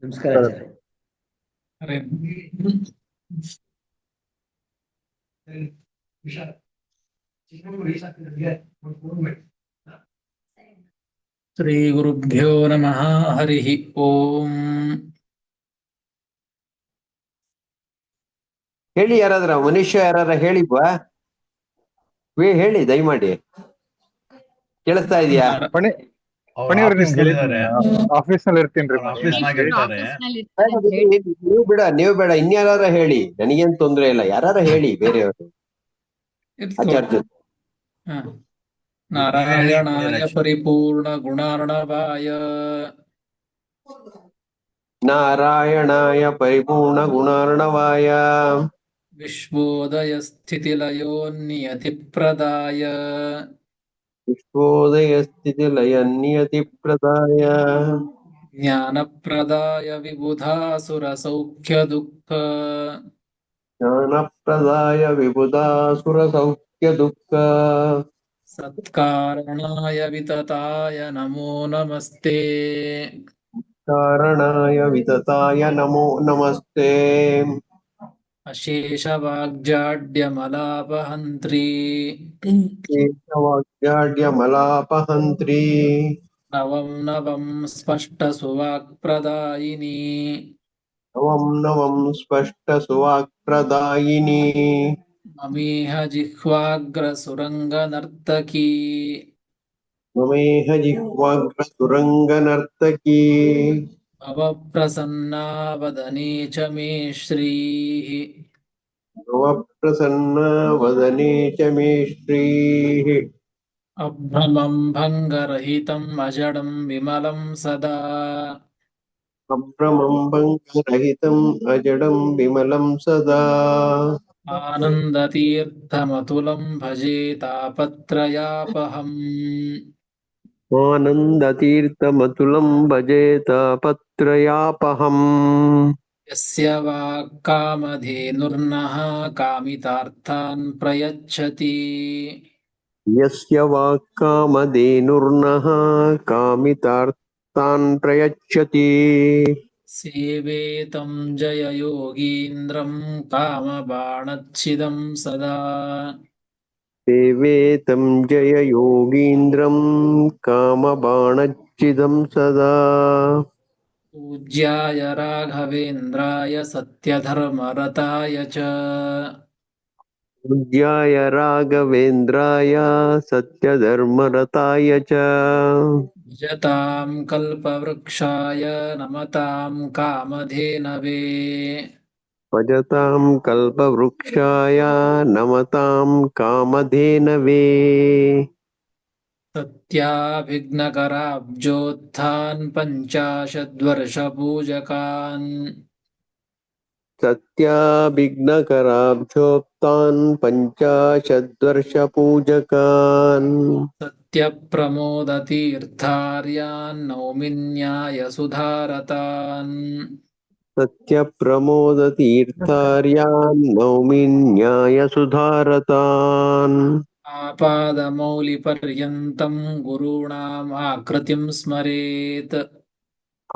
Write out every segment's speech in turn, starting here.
ನಮಸ್ಕಾರ ಆಚಾರ್ಯ. ಅರೆ ಶ್ರೀ ಗುರುಭ್ಯೋ ನಮಃ. ಹರಿ ಓಂ. ಹೇಳಿ, ಯಾರಾದ್ರ ಮನುಷ್ಯ ಯಾರಾದ್ರ ಹೇಳಿಪ್ಪ. ಹೇಳಿ ದಯಮಾಡಿ. ಕೇಳಿಸ್ತಾ ಇದೆಯಾ? ಪಣಿ ಅವ್ರ ಪಣಿಯವ್ರು ಆಫೀಸ್ ನಿಮ್ಗೆ ಹೇಳಿದ್ದಾರೆ. ಆಫೀಸ್ ನಲ್ಲಿ ಇರ್ತೀನಿ ಅವ್ರ ಆಫೀಸ್ ನಾಗ ಹೇಳ್ತಾರೆ. ನೀವು ಬೇಡ, ಇನ್ಯಾರ ಹೇಳಿ, ನನಗೇನ್ ತೊಂದ್ರೆ ಇಲ್ಲ. ಯಾರಾರ ಹೇಳಿ ಬೇರೆಯವರು. ಆಚಾರ್ಯ ನಾರಾಯಣಾಯ ಪರಿಪೂರ್ಣ ಗುಣಾರ್ಣವಾಯ ನಾರಾಯಣಾಯ ಪರಿಪೂರ್ಣ ಗುಣಾರ್ಣವಾಯ ವಿಶ್ವೋದಯ ಸ್ಥಿತಿಲಯೋ ನಿಯತಿ ಪ್ರದಾಯ ವಿಶ್ವೋದಯ ಸ್ಥಿತಿ ಲಯ ನಿಯತಿ ಪ್ರದಾಯ ಜ್ಞಾನ ಪ್ರದಾಯ ವಿಬುಧಾಸುರ ಸೌಖ್ಯ ದುಃಖ ಜ್ಞಾನ ಪ್ರದಾಯ ವಿಬುಧಾಸುರ ಸೌಖ್ಯ ದುಃಖ ಸತ್ಕಾರಣಾಯ ವಿತತಾಯ ನಮೋ ನಮಸ್ತೆ. ಕಾರಣಾಯ ವಿತತಾಯ ನಮೋ ನಮಸ್ತೆ. ಅಶೇಷ ವಾಗ್ಜಾಡ್ಯಮಲಾಪಹಂತ್ರಿ ವಾಗ್ಯಾಡ್ಯಮಲಾಪಹಂತ್ರಿ ನವಂ ನವಂ ಸ್ಪಷ್ಟ ಸುವಾಕ್ಪ್ರದಾಯಿನಿ ನವಂ ನವಂ ಸ್ಪಷ್ಟ ಸುವಾಕ್ಪ್ರದಾಯಿನಿ ಮಮೇಹ ಜಿಹ್ವಾಗ್ರ ಸುರಂಗ ನರ್ತಕಿ ಮಮೇಹ ಜಿಹ್ವಾಗ್ರ ಸುರಂಗ ನರ್ತಕಿ ಭವ ಪ್ರಸನ್ನಾ ವದನೆ ಚ ಮೇ ಶ್ರೀಃ ಭವ ಪ್ರಸನ್ನ ವದನೆ ಚ ಮೇ ಶ್ರೀಃ ಅಭ್ರಮಂ ಭಂಗರಹಿತಂ ಅಜಡಂ ವಿಮಲಂ ಸದಾ ಅಭ್ರಮಂ ಭಂಗರಹಿತಂ ಅಜಡಂ ವಿಮಲಂ ಸದಾ ಆನಂದತೀರ್ಥಮತುಲಂ ಭಜೆ ತಾಪತ್ರಯಾಪಹಂ ಆನಂದತೀರ್ಥಮತುಲಂ ಭಜೆ ತಾಪತ್ರಯಾಪಹಂ ಯಸ್ಯ ವಾಕ್ಕಾಮಧೇನುರ್ನಃ ಕಾಮಿತಾರ್ಥಾನ್ ಪ್ರಯಚ್ಛತಿ ಯಸ್ಯ ವಾಕ್ಕಾಮಧೇನುರ್ನಃ ಕಾಮಿತಾರ್ಥಾನ್ ಪ್ರಯಚ್ಛತಿ ಸೇವೇತಂ ಜಯ ಯೋಗೀಂದ್ರಂ ಕಾಮಬಾಣಚ್ಛಿದಂ ಸದಾ ಸೇವೇತಂ ಜಯ ಯೋಗೀಂದ್ರಂ ಕಾಮಬಾಣಚ್ಛಿದಂ ಸದಾ ಪೂಜ್ಯಾಯ ರಾಘವೇಂದ್ರಾಯ ಸತ್ಯಧರ್ಮರತಾಯ ಚ ಪೂಜ್ಯಾಯ ರಾಘವೇಂದ್ರಾಯ ಸತ್ಯಧರ್ಮರತಾಯ ಚ ಭಜತಾಂ ಕಲ್ಪವೃಕ್ಷಾಯ ನಮತಾಂ ಕಾಮಧೇನವೇ ಭಜತಾಂ ಕಲ್ಪವೃಕ್ಷಾಯ ನಮತಾಂ ಕಾಮಧೇನವೇ ಸತ್ಯಾಭಿಘ್ನಕರಾಬ್ಜೋತ್ಥಾನ್ ಪಂಚಾಶದ್ವರ್ಷಪೂಜಕಾನ್ ಸತ್ಯಾಭಿಘ್ನಕರಾಬ್ಜೋಕ್ತಾನ್ ಪಂಚಾಶದ್ವರ್ಷಪೂಜಕಾನ್ ಸತ್ಯಪ್ರಮೋದತೀರ್ಥಾರ್ಯಾನ್ ನೌಮಿನ್ಯಾಯಸುಧಾರತಾನ್ ಸತ್ಯಪ್ರಮೋದತೀರ್ಥಾರ್ಯಾನ್ ನೌಮಿ ನ್ಯಾಯಸುಧಾರತಾನ್ ಆಪಾದಮೌಲಿಪರ್ಯಂತಂ ಗುರುಣಾಂ ಆಕೃತಿಂ ಸ್ಮರೇತ್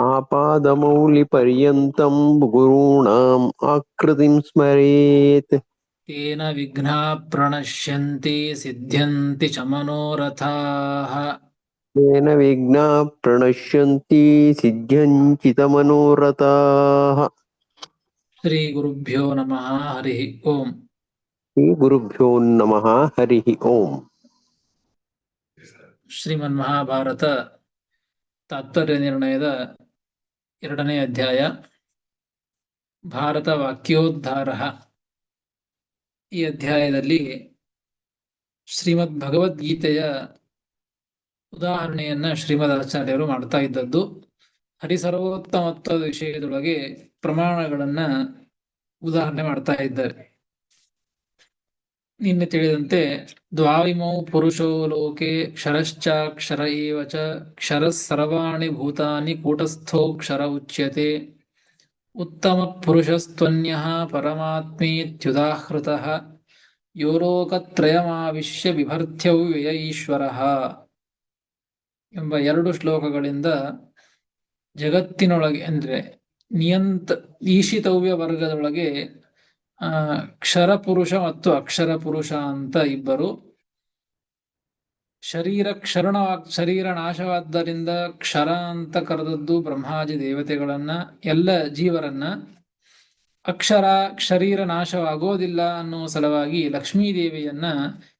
ಆಪಾದಮೌಲಿಪರ್ಯಂತಂ ಗುರುಣಾಂ ಆಕೃತಿಂ ಸ್ಮರೇತ್ ತೇನ ವಿಘ್ನಾಃ ಪ್ರಣಶ್ಯಂತಿ ಸಿದ್ಧ್ಯಂತಿ ಚ ಮನೋರಥಾಃ ತೇನ ವಿಘ್ನಾಃ ಪ್ರಣಶ್ಯಂತಿ ಸಿದ್ಧ್ಯಂತಿ ಚ ಮನೋರಥಾಃ. ಶ್ರೀ ಗುರುಭ್ಯೋ ನಮಃ. ಹರಿ ಓಂ. ಶ್ರೀ ಗುರುಭ್ಯೋ ನಮಃ. ಹರಿ ಓಂ. ಶ್ರೀಮನ್ ಮಹಾಭಾರತ ತಾತ್ಪರ್ಯ ನಿರ್ಣಯದ 2ನೇ ಅಧ್ಯಾಯ ಭಾರತ ವಾಕ್ಯೋದ್ಧಾರ. ಈ ಅಧ್ಯಾಯದಲ್ಲಿ ಶ್ರೀಮದ್ ಭಗವದ್ಗೀತೆಯ ಉದಾಹರಣೆಯನ್ನ ಶ್ರೀಮದ್ ಆಚಾರ್ಯರು ಮಾಡ್ತಾ ಇದ್ದದ್ದು ಹರಿಸರ್ವೋತ್ತಮತ್ವದ ವಿಷಯದೊಳಗೆ ಪ್ರಮಾಣಗಳನ್ನ ಉದಾಹರಣೆ ಮಾಡ್ತಾ ಇದ್ದಾರೆ. ನಿನ್ನೆ ತಿಳಿದಂತೆ ದ್ವಾವಿಮೌ ಪುರುಷೋ ಲೋಕೆ ಕ್ಷರಶ್ಚಾಕ್ಷರ ಏವ ಚ ಕ್ಷರಃ ಸರ್ವಾಣಿ ಭೂತಾನಿ ಕೂಟಸ್ಥೋಕ್ಷರ ಉಚ್ಯತೆ ಉತ್ತಮ ಪುರುಷಸ್ತ್ವನ್ಯಃ ಪರಮಾತ್ಮೇತ್ಯುದಾಹೃತಃ ಯೋ ಲೋಕತ್ರಯಮಾವಿಶ್ಯ ಬಿಭರ್ತ್ಯವ್ಯಯ ಈಶ್ವರಃ ಎಂಬ 2 ಶ್ಲೋಕಗಳಿಂದ ಜಗತ್ತಿನೊಳಗೆ ಅಂದ್ರೆ ಈಶಿತವ್ಯ ವರ್ಗದೊಳಗೆ ಕ್ಷರ ಪುರುಷ ಮತ್ತು ಅಕ್ಷರ ಪುರುಷ ಅಂತ ಇಬ್ಬರು. ಶರೀರ ನಾಶವಾದ್ದರಿಂದ ಕ್ಷರ ಅಂತ ಕರೆದದ್ದು ಬ್ರಹ್ಮಾದಿ ದೇವತೆಗಳನ್ನ, ಎಲ್ಲ ಜೀವರನ್ನ. ಅಕ್ಷರ ಶರೀರ ನಾಶವಾಗೋದಿಲ್ಲ ಅನ್ನೋ ಸಲುವಾಗಿ ಲಕ್ಷ್ಮೀದೇವಿಯನ್ನ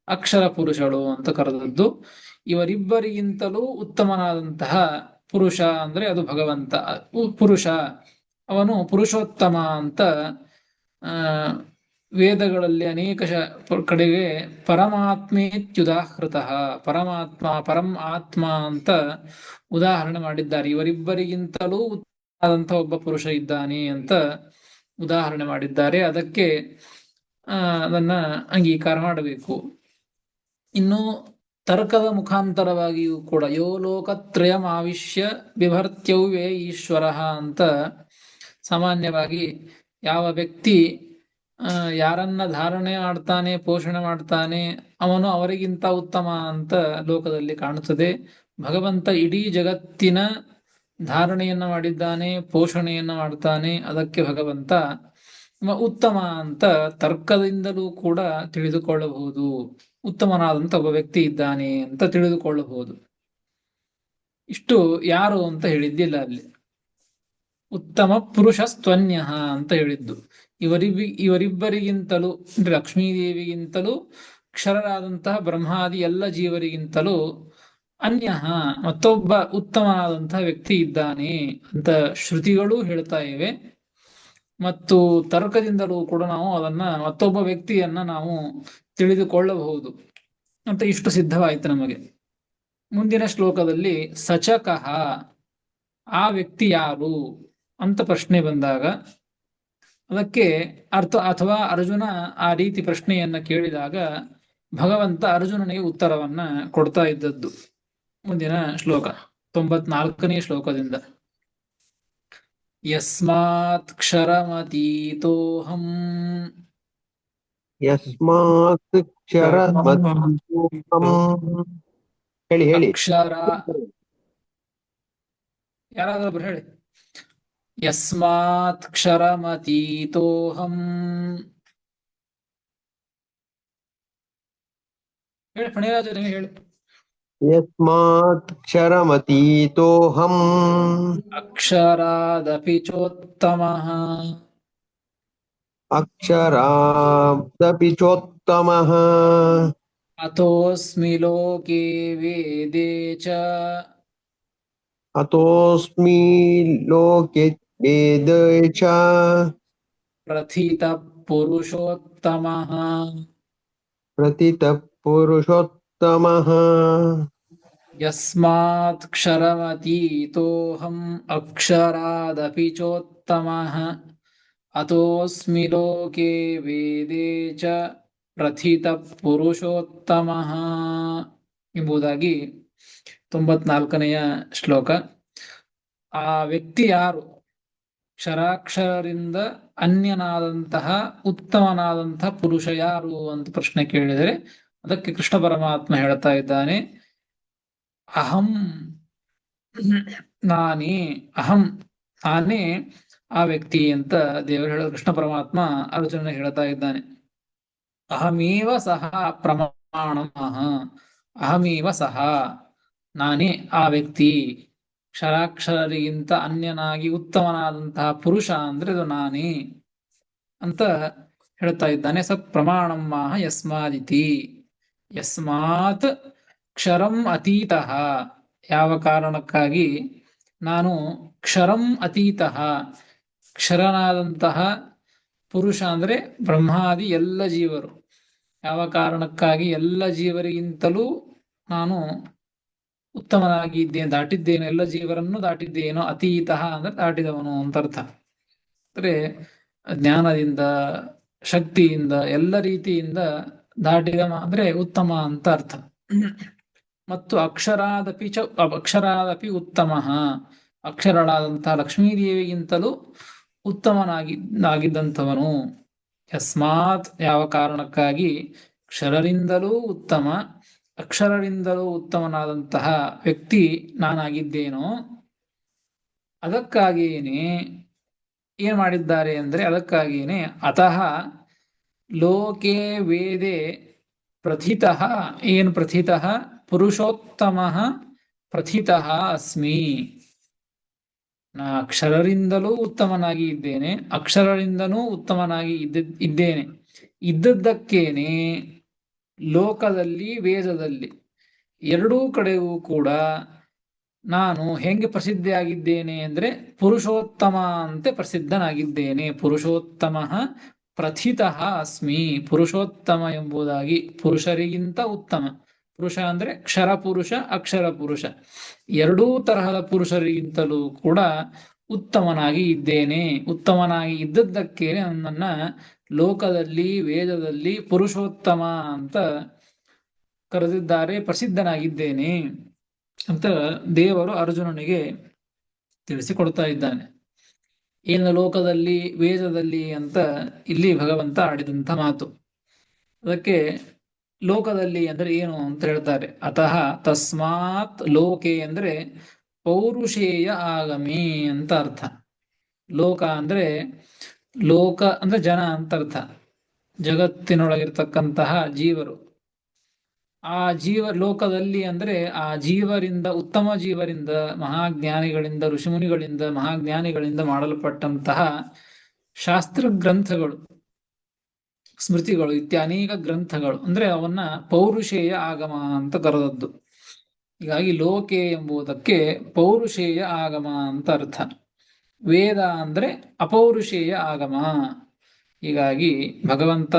ಅಕ್ಷರ ಪುರುಷಳು ಅಂತ ಕರೆದದ್ದು. ಇವರಿಬ್ಬರಿಗಿಂತಲೂ ಉತ್ತಮನಾದಂತಹ ಪುರುಷ ಅಂದ್ರೆ ಅದು ಭಗವಂತ. ಪುರುಷ ಅವನು ಪುರುಷೋತ್ತಮ ಅಂತ ವೇದಗಳಲ್ಲಿ ಅನೇಕ ಕಡೆಗೆ ಪರಮಾತ್ಮೇತ್ಯುದಾಹೃತ, ಪರಮಾತ್ಮ ಪರಂ ಆತ್ಮ ಅಂತ ಉದಾಹರಣೆ ಮಾಡಿದ್ದಾರೆ. ಇವರಿಬ್ಬರಿಗಿಂತಲೂ ಉತ್ತಮವಾದಂತಹ ಒಬ್ಬ ಪುರುಷ ಇದ್ದಾನೆ ಅಂತ ಉದಾಹರಣೆ ಮಾಡಿದ್ದಾರೆ. ಅದಕ್ಕೆ ಅದನ್ನ ಅಂಗೀಕಾರ ಮಾಡಬೇಕು. ಇನ್ನು ತರ್ಕದ ಮುಖಾಂತರವಾಗಿಯೂ ಕೂಡ ಯೋ ಲೋಕತ್ರಯಂ ಆವಿಶ್ಯ ಬಿಭರ್ತ್ಯವ್ಯೇ ಈಶ್ವರ ಅಂತ ಸಾಮಾನ್ಯವಾಗಿ ಯಾವ ವ್ಯಕ್ತಿ ಯಾರನ್ನ ಧಾರಣೆ ಮಾಡ್ತಾನೆ, ಪೋಷಣೆ ಮಾಡ್ತಾನೆ, ಅವನು ಅವರಿಗಿಂತ ಉತ್ತಮ ಅಂತ ಲೋಕದಲ್ಲಿ ಕಾಣುತ್ತದೆ. ಭಗವಂತ ಇಡೀ ಜಗತ್ತಿನ ಧಾರಣೆಯನ್ನ ಮಾಡಿದ್ದಾನೆ, ಪೋಷಣೆಯನ್ನ ಮಾಡ್ತಾನೆ. ಅದಕ್ಕೆ ಭಗವಂತ ಉತ್ತಮ ಅಂತ ತರ್ಕದಿಂದಲೂ ಕೂಡ ತಿಳಿದುಕೊಳ್ಳಬಹುದು. ಉತ್ತಮನಾದಂತ ಒಬ್ಬ ವ್ಯಕ್ತಿ ಇದ್ದಾನೆ ಅಂತ ತಿಳಿದುಕೊಳ್ಳಬಹುದು. ಇಷ್ಟು ಯಾರು ಅಂತ ಹೇಳಿದ್ದಿಲ್ಲ ಅಲ್ಲಿ. ಉತ್ತಮ ಪುರುಷ ಸ್ತನ್ಯ ಅಂತ ಹೇಳಿದ್ದು. ಇವರಿಬ್ಬರಿಗಿಂತಲೂ ಅಂದ್ರೆ ಲಕ್ಷ್ಮೀದೇವಿಗಿಂತಲೂ ಕ್ಷರರಾದಂತಹ ಬ್ರಹ್ಮಾದಿ ಎಲ್ಲ ಜೀವರಿಗಿಂತಲೂ ಅನ್ಯ ಮತ್ತೊಬ್ಬ ಉತ್ತಮನಾದಂತಹ ವ್ಯಕ್ತಿ ಇದ್ದಾನೆ ಅಂತ ಶ್ರುತಿಗಳು ಹೇಳ್ತಾ ಇವೆ. ಮತ್ತು ತರ್ಕದಿಂದಲೂ ಕೂಡ ನಾವು ಅದನ್ನ ಮತ್ತೊಬ್ಬ ವ್ಯಕ್ತಿಯನ್ನ ನಾವು ತಿಳಿದುಕೊಳ್ಳಬಹುದು ಅಂತ ಇಷ್ಟು ಸಿದ್ಧವಾಯಿತು ನಮಗೆ. ಮುಂದಿನ ಶ್ಲೋಕದಲ್ಲಿ ಸಚಕಃ, ಆ ವ್ಯಕ್ತಿ ಯಾರು ಅಂತ ಪ್ರಶ್ನೆ ಬಂದಾಗ ಅದಕ್ಕೆ ಅಥವಾ ಅರ್ಜುನ ಆ ರೀತಿ ಪ್ರಶ್ನೆಯನ್ನ ಕೇಳಿದಾಗ ಭಗವಂತ ಅರ್ಜುನನಿಗೆ ಉತ್ತರವನ್ನ ಕೊಡ್ತಾ ಇದ್ದದ್ದು. ಮುಂದಿನ ಶ್ಲೋಕ 94ನೇ ಶ್ಲೋಕದಿಂದ ಯಸ್ಮಾತ್ ಕ್ಷರಮತೀತೋಹಂ, ಯಸ್ಮಾತ್ ಕ್ಷರಮತೀತೋಹಂ. ಹೇಳಿ ಅಕ್ಷರ, ಯಾರಾದ್ರೊಬ್ರು ಹೇಳಿ. ಯಸ್ಮಾತ್ ಕ್ಷರಮತೀತೋಹಂ, ಹೇಳಿ ಫಣಿರಾಜ, ಹೇಳಿ. ಯಸ್ಮಾತ್ ಕ್ಷರಮತೀತೋಹಂ ಅಕ್ಷರಾದಪಿ ಚೋತ್ತಮಃ, ಅಕ್ಷರಾದಪಿ ಚೋತ್ತಮಃ ಅತೋಸ್ಮಿ ಲೋಕೆ ವೇದೇ ಚ, ಅತೋಸ್ಮಿ ಲೋಕೆ ವೇದೇ ಚ ಪ್ರಥಿತಃ ಪುರುಷೋತ್ತಮಃ, ಪ್ರಥಿತಃ ಪುರುಷೋತ್ತಮಃ. ಯಸ್ಮಾತ್ ಕ್ಷರಮತೀತೋಹಂ ಅಕ್ಷರಾದಪಿ ಚೋತ್ತಮಃ, ಅತೋಸ್ಮಿ ಲೋಕೆ ವೇದೇ ಚ ಪ್ರಥಿತಃ ಪುರುಷೋತ್ತಮಃ ಎಂಬುದಾಗಿ 94ನೆಯ ಶ್ಲೋಕ. ಆ ವ್ಯಕ್ತಿ ಯಾರು, ಕ್ಷರಾಕ್ಷರರಿಂದ ಅನ್ಯನಾದಂತಹ ಉತ್ತಮನಾದಂತಹ ಪುರುಷ ಯಾರು ಅಂತ ಪ್ರಶ್ನೆ ಕೇಳಿದರೆ ಅದಕ್ಕೆ ಕೃಷ್ಣ ಪರಮಾತ್ಮ ಹೇಳ್ತಾ ಇದ್ದಾನೆ, ಅಹಂ, ನಾನೇ, ಅಹಂ ನಾನೇ ಆ ವ್ಯಕ್ತಿ ಅಂತ ದೇವರು ಹೇಳ. ಕೃಷ್ಣ ಪರಮಾತ್ಮ ಅರ್ಜುನ ಹೇಳ್ತಾ ಇದ್ದಾನೆ, ಅಹಮೇವ ಸಹ ಪ್ರಮಾಣಂ, ಅಹಮೇವ ಸಹ ನಾನೇ ಆ ವ್ಯಕ್ತಿ, ಕ್ಷರಾಕ್ಷರರಿಗಿಂತ ಅನ್ಯನಾಗಿ ಉತ್ತಮನಾದಂತಹ ಪುರುಷ ಅಂದ್ರೆ ಅದು ನಾನೇ ಅಂತ ಹೇಳ್ತಾ ಇದ್ದಾನೆ. ಸ ಪ್ರಮಾಣಂ ಮಾಹ ಯಸ್ಮಾದಿತಿ, ಯಸ್ಮಾತ್ ಕ್ಷರಂ ಅತೀತಃ, ಯಾವ ಕಾರಣಕ್ಕಾಗಿ ನಾನು ಕ್ಷರಂ ಅತೀತಃ, ಕ್ಷರನಾದಂತಹ ಪುರುಷ ಅಂದ್ರೆ ಬ್ರಹ್ಮಾದಿ ಎಲ್ಲ ಜೀವರು, ಯಾವ ಕಾರಣಕ್ಕಾಗಿ ಎಲ್ಲ ಜೀವರಿಗಿಂತಲೂ ನಾನು ಉತ್ತಮನಾಗಿದ್ದೇನೆ, ದಾಟಿದ್ದೇನೆ, ಎಲ್ಲ ಜೀವರನ್ನು ದಾಟಿದ್ದೇನೋ. ಅತೀತಃ ಅಂದ್ರೆ ದಾಟಿದವನು ಅಂತ ಅರ್ಥ. ಅಂದ್ರೆ ಜ್ಞಾನದಿಂದ, ಶಕ್ತಿಯಿಂದ, ಎಲ್ಲ ರೀತಿಯಿಂದ ದಾಟಿದ ಅಂದ್ರೆ ಉತ್ತಮ ಅಂತ ಅರ್ಥ. ಮತ್ತು ಅಕ್ಷರಾದಪಿ ಉತ್ತಮ, ಅಕ್ಷರಳಾದಂತಹ ಲಕ್ಷ್ಮೀದೇವಿಗಿಂತಲೂ ಉತ್ತಮನಾಗಿದ್ದಂಥವನು. ಯಸ್ಮಾತ್ ಯಾವ ಕಾರಣಕ್ಕಾಗಿ ಕ್ಷರರಿಂದಲೂ ಉತ್ತಮ, ಅಕ್ಷರರಿಂದಲೂ ಉತ್ತಮನಾದಂತಹ ವ್ಯಕ್ತಿ ನಾನಾಗಿದ್ದೇನೋ ಅದಕ್ಕಾಗಿಯೇನೆ ಏನ್ ಮಾಡಿದ್ದಾರೆ ಅಂದ್ರೆ ಅದಕ್ಕಾಗಿಯೇ ಅತಃ ಲೋಕೆ ವೇದೆ ಪ್ರಥಿತಃ ಏನು ಪ್ರಥಿತಃ ಪುರುಷೋತ್ತಮಃ ಪ್ರಥಿತಃ ಅಸ್ಮಿ. ನಾ ಅಕ್ಷರರಿಂದಲೂ ಉತ್ತಮನಾಗಿ ಇದ್ದೇನೆ, ಅಕ್ಷರರಿಂದನೂ ಉತ್ತಮನಾಗಿ ಇದ್ದೇನೆ. ಇದ್ದದ್ದಕ್ಕೇನೆ ಲೋಕದಲ್ಲಿ ವೇದದಲ್ಲಿ ಎರಡೂ ಕಡೆಗೂ ಕೂಡ ನಾನು ಹೆಂಗೆ ಪ್ರಸಿದ್ಧಿಯಾಗಿದ್ದೇನೆ ಅಂದ್ರೆ ಪುರುಷೋತ್ತಮ ಅಂತೆ ಪ್ರಸಿದ್ಧನಾಗಿದ್ದೇನೆ. ಪುರುಷೋತ್ತಮ ಪ್ರಥಿತಃ ಅಸ್ಮಿ. ಪುರುಷೋತ್ತಮ ಎಂಬುದಾಗಿ ಪುರುಷರಿಗಿಂತ ಉತ್ತಮ. ಪುರುಷ ಅಂದ್ರೆ ಕ್ಷರ ಪುರುಷ, ಅಕ್ಷರ ಪುರುಷ, ಎರಡೂ ತರಹದ ಪುರುಷರಿಗಿಂತಲೂ ಕೂಡ ಉತ್ತಮನಾಗಿ ಇದ್ದೇನೆ. ಉತ್ತಮನಾಗಿ ಇದ್ದದ್ದಕ್ಕೆ ನನ್ನನ್ನ ಲೋಕದಲ್ಲಿ ವೇದದಲ್ಲಿ ಪುರುಷೋತ್ತಮ ಅಂತ ಕರೆದಿದ್ದಾರೆ, ಪ್ರಸಿದ್ಧನಾಗಿದ್ದೇನೆ ಅಂತ ದೇವರು ಅರ್ಜುನನಿಗೆ ತಿಳಿಸಿಕೊಡ್ತಾ ಇದ್ದಾನೆ. ಏನು ಲೋಕದಲ್ಲಿ ವೇದದಲ್ಲಿ ಅಂತ ಇಲ್ಲಿ ಭಗವಂತ ಆಡಿದಂಥ ಮಾತು. ಅದಕ್ಕೆ ಲೋಕದಲ್ಲಿ ಅಂದ್ರೆ ಏನು ಅಂತ ಹೇಳ್ತಾರೆ. ಅತಃ ತಸ್ಮಾತ್ ಲೋಕೆ ಅಂದ್ರೆ ಪೌರುಷೇಯ ಆಗಮಿ ಅಂತ ಅರ್ಥ. ಲೋಕ ಅಂದ್ರೆ ಲೋಕ ಅಂದ್ರೆ ಜನ ಅಂತ ಅರ್ಥ. ಜಗತ್ತಿನೊಳಗಿರ್ತಕ್ಕಂತಹ ಜೀವರು. ಆ ಲೋಕದಲ್ಲಿ ಅಂದ್ರೆ ಆ ಜೀವರಿಂದ, ಉತ್ತಮ ಜೀವರಿಂದ, ಮಹಾಜ್ಞಾನಿಗಳಿಂದ, ಋಷಿಮುನಿಗಳಿಂದ, ಮಹಾಜ್ಞಾನಿಗಳಿಂದ ಮಾಡಲ್ಪಟ್ಟಂತಹ ಶಾಸ್ತ್ರ ಗ್ರಂಥಗಳು, ಸ್ಮೃತಿಗಳು, ಅನೇಕ ಗ್ರಂಥಗಳು ಅಂದ್ರೆ ಅವನ್ನ ಪೌರುಷೇಯ ಆಗಮ ಅಂತ ಕರೆದದ್ದು. ಹೀಗಾಗಿ ಲೋಕೆ ಎಂಬುದಕ್ಕೆ ಪೌರುಷೇಯ ಆಗಮ ಅಂತ ಅರ್ಥ. ವೇದ ಅಂದ್ರೆ ಅಪೌರುಷೇಯ ಆಗಮ. ಹೀಗಾಗಿ ಭಗವಂತ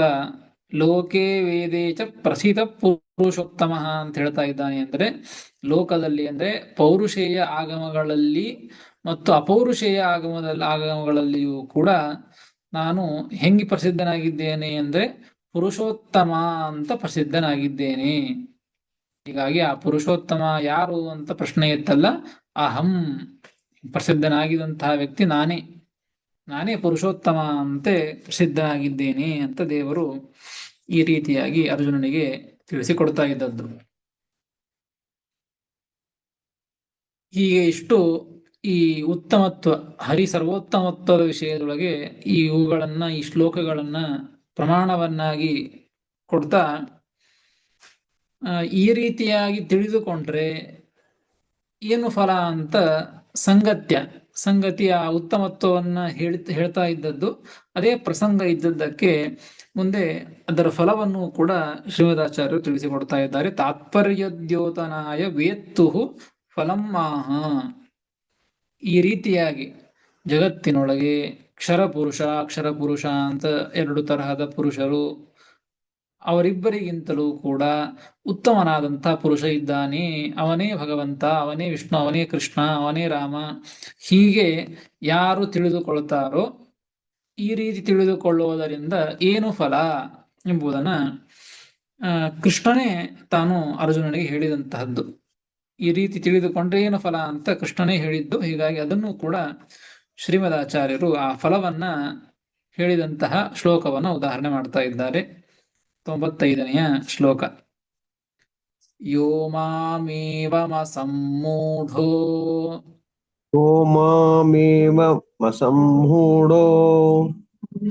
ಲೋಕೆ ವೇದೇ ಚ ಪ್ರಸಿದ್ಧ ಪುರುಷೋತ್ತಮ ಅಂತ ಹೇಳ್ತಾ ಇದ್ದಾನೆ. ಅಂದ್ರೆ ಲೋಕದಲ್ಲಿ ಅಂದ್ರೆ ಪೌರುಷೇಯ ಆಗಮಗಳಲ್ಲಿ ಮತ್ತು ಅಪೌರುಷೇಯ ಆಗಮಗಳಲ್ಲಿಯೂ ಕೂಡ ನಾನು ಹೆಂಗೆ ಪ್ರಸಿದ್ಧನಾಗಿದ್ದೇನೆ ಅಂದ್ರೆ ಪುರುಷೋತ್ತಮ ಅಂತ ಪ್ರಸಿದ್ಧನಾಗಿದ್ದೇನೆ. ಹೀಗಾಗಿ ಆ ಪುರುಷೋತ್ತಮ ಯಾರು ಅಂತ ಪ್ರಶ್ನೆ ಇತ್ತಲ್ಲ, ಅಹಂ ಪ್ರಸಿದ್ಧನಾಗಿದಂತಹ ವ್ಯಕ್ತಿ ನಾನೇ ಪುರುಷೋತ್ತಮ ಅಂತೆ ಪ್ರಸಿದ್ಧನಾಗಿದ್ದೇನೆ ಅಂತ ದೇವರು ಈ ರೀತಿಯಾಗಿ ಅರ್ಜುನನಿಗೆ ತಿಳಿಸಿಕೊಡ್ತಾ ಇದ್ದದ್ದು. ಹೀಗೆ ಇಷ್ಟು ಈ ಉತ್ತಮತ್ವ, ಹರಿ ಸರ್ವೋತ್ತಮತ್ವದ ವಿಷಯದೊಳಗೆ ಈ ಶ್ಲೋಕಗಳನ್ನ ಪ್ರಮಾಣವನ್ನಾಗಿ ಕೊಡ್ತಾ, ಈ ರೀತಿಯಾಗಿ ತಿಳಿದುಕೊಂಡ್ರೆ ಏನು ಫಲ ಅಂತ ಸಂಗತಿಯ ಉತ್ತಮತ್ವವನ್ನ ಹೇಳ್ತಾ ಇದ್ದದ್ದು. ಅದೇ ಪ್ರಸಂಗ ಇದ್ದದ್ದಕ್ಕೆ ಮುಂದೆ ಅದರ ಫಲವನ್ನು ಕೂಡ ಶ್ರೀಮದಾಚಾರ್ಯರು ತಿಳಿಸಿಕೊಡ್ತಾ ಇದ್ದಾರೆ. ತಾತ್ಪರ್ಯದ್ಯೋತನಾಯ ವೇತ್ತು ಫಲಂ ಆಹ. ಈ ರೀತಿಯಾಗಿ ಜಗತ್ತಿನೊಳಗೆ ಕ್ಷರಪುರುಷ ಅಕ್ಷರ ಪುರುಷ ಅಂತ ಎರಡು ತರಹದ ಪುರುಷರು, ಅವರಿಬ್ಬರಿಗಿಂತಲೂ ಕೂಡ ಉತ್ತಮನಾದಂತಹ ಪುರುಷ ಇದ್ದಾನೆ. ಅವನೇ ಭಗವಂತ, ಅವನೇ ವಿಷ್ಣು, ಅವನೇ ಕೃಷ್ಣ, ಅವನೇ ರಾಮ. ಹೀಗೆ ಯಾರು ತಿಳಿದುಕೊಳ್ತಾರೋ, ಈ ರೀತಿ ತಿಳಿದುಕೊಳ್ಳುವುದರಿಂದ ಏನು ಫಲ ಎಂಬುದನ್ನ ಕೃಷ್ಣನೇ ತಾನು ಅರ್ಜುನನಿಗೆ ಹೇಳಿದಂತಹದ್ದು. ಈ ರೀತಿ ತಿಳಿದುಕೊಂಡ್ರೆ ಏನು ಫಲ ಅಂತ ಕೃಷ್ಣನೇ ಹೇಳಿದ್ದು. ಹೀಗಾಗಿ ಅದನ್ನು ಕೂಡ ಶ್ರೀಮದಾಚಾರ್ಯರು ಆ ಫಲವನ್ನ ಹೇಳಿದಂತಹ ಶ್ಲೋಕವನ್ನ ಉದಾಹರಣೆ ಮಾಡ್ತಾ ಇದ್ದಾರೆ. 95ನೆಯ ಶ್ಲೋಕ. ಯೋ ಮಾಮೇವಮಸಮ್ಮೂಢೋ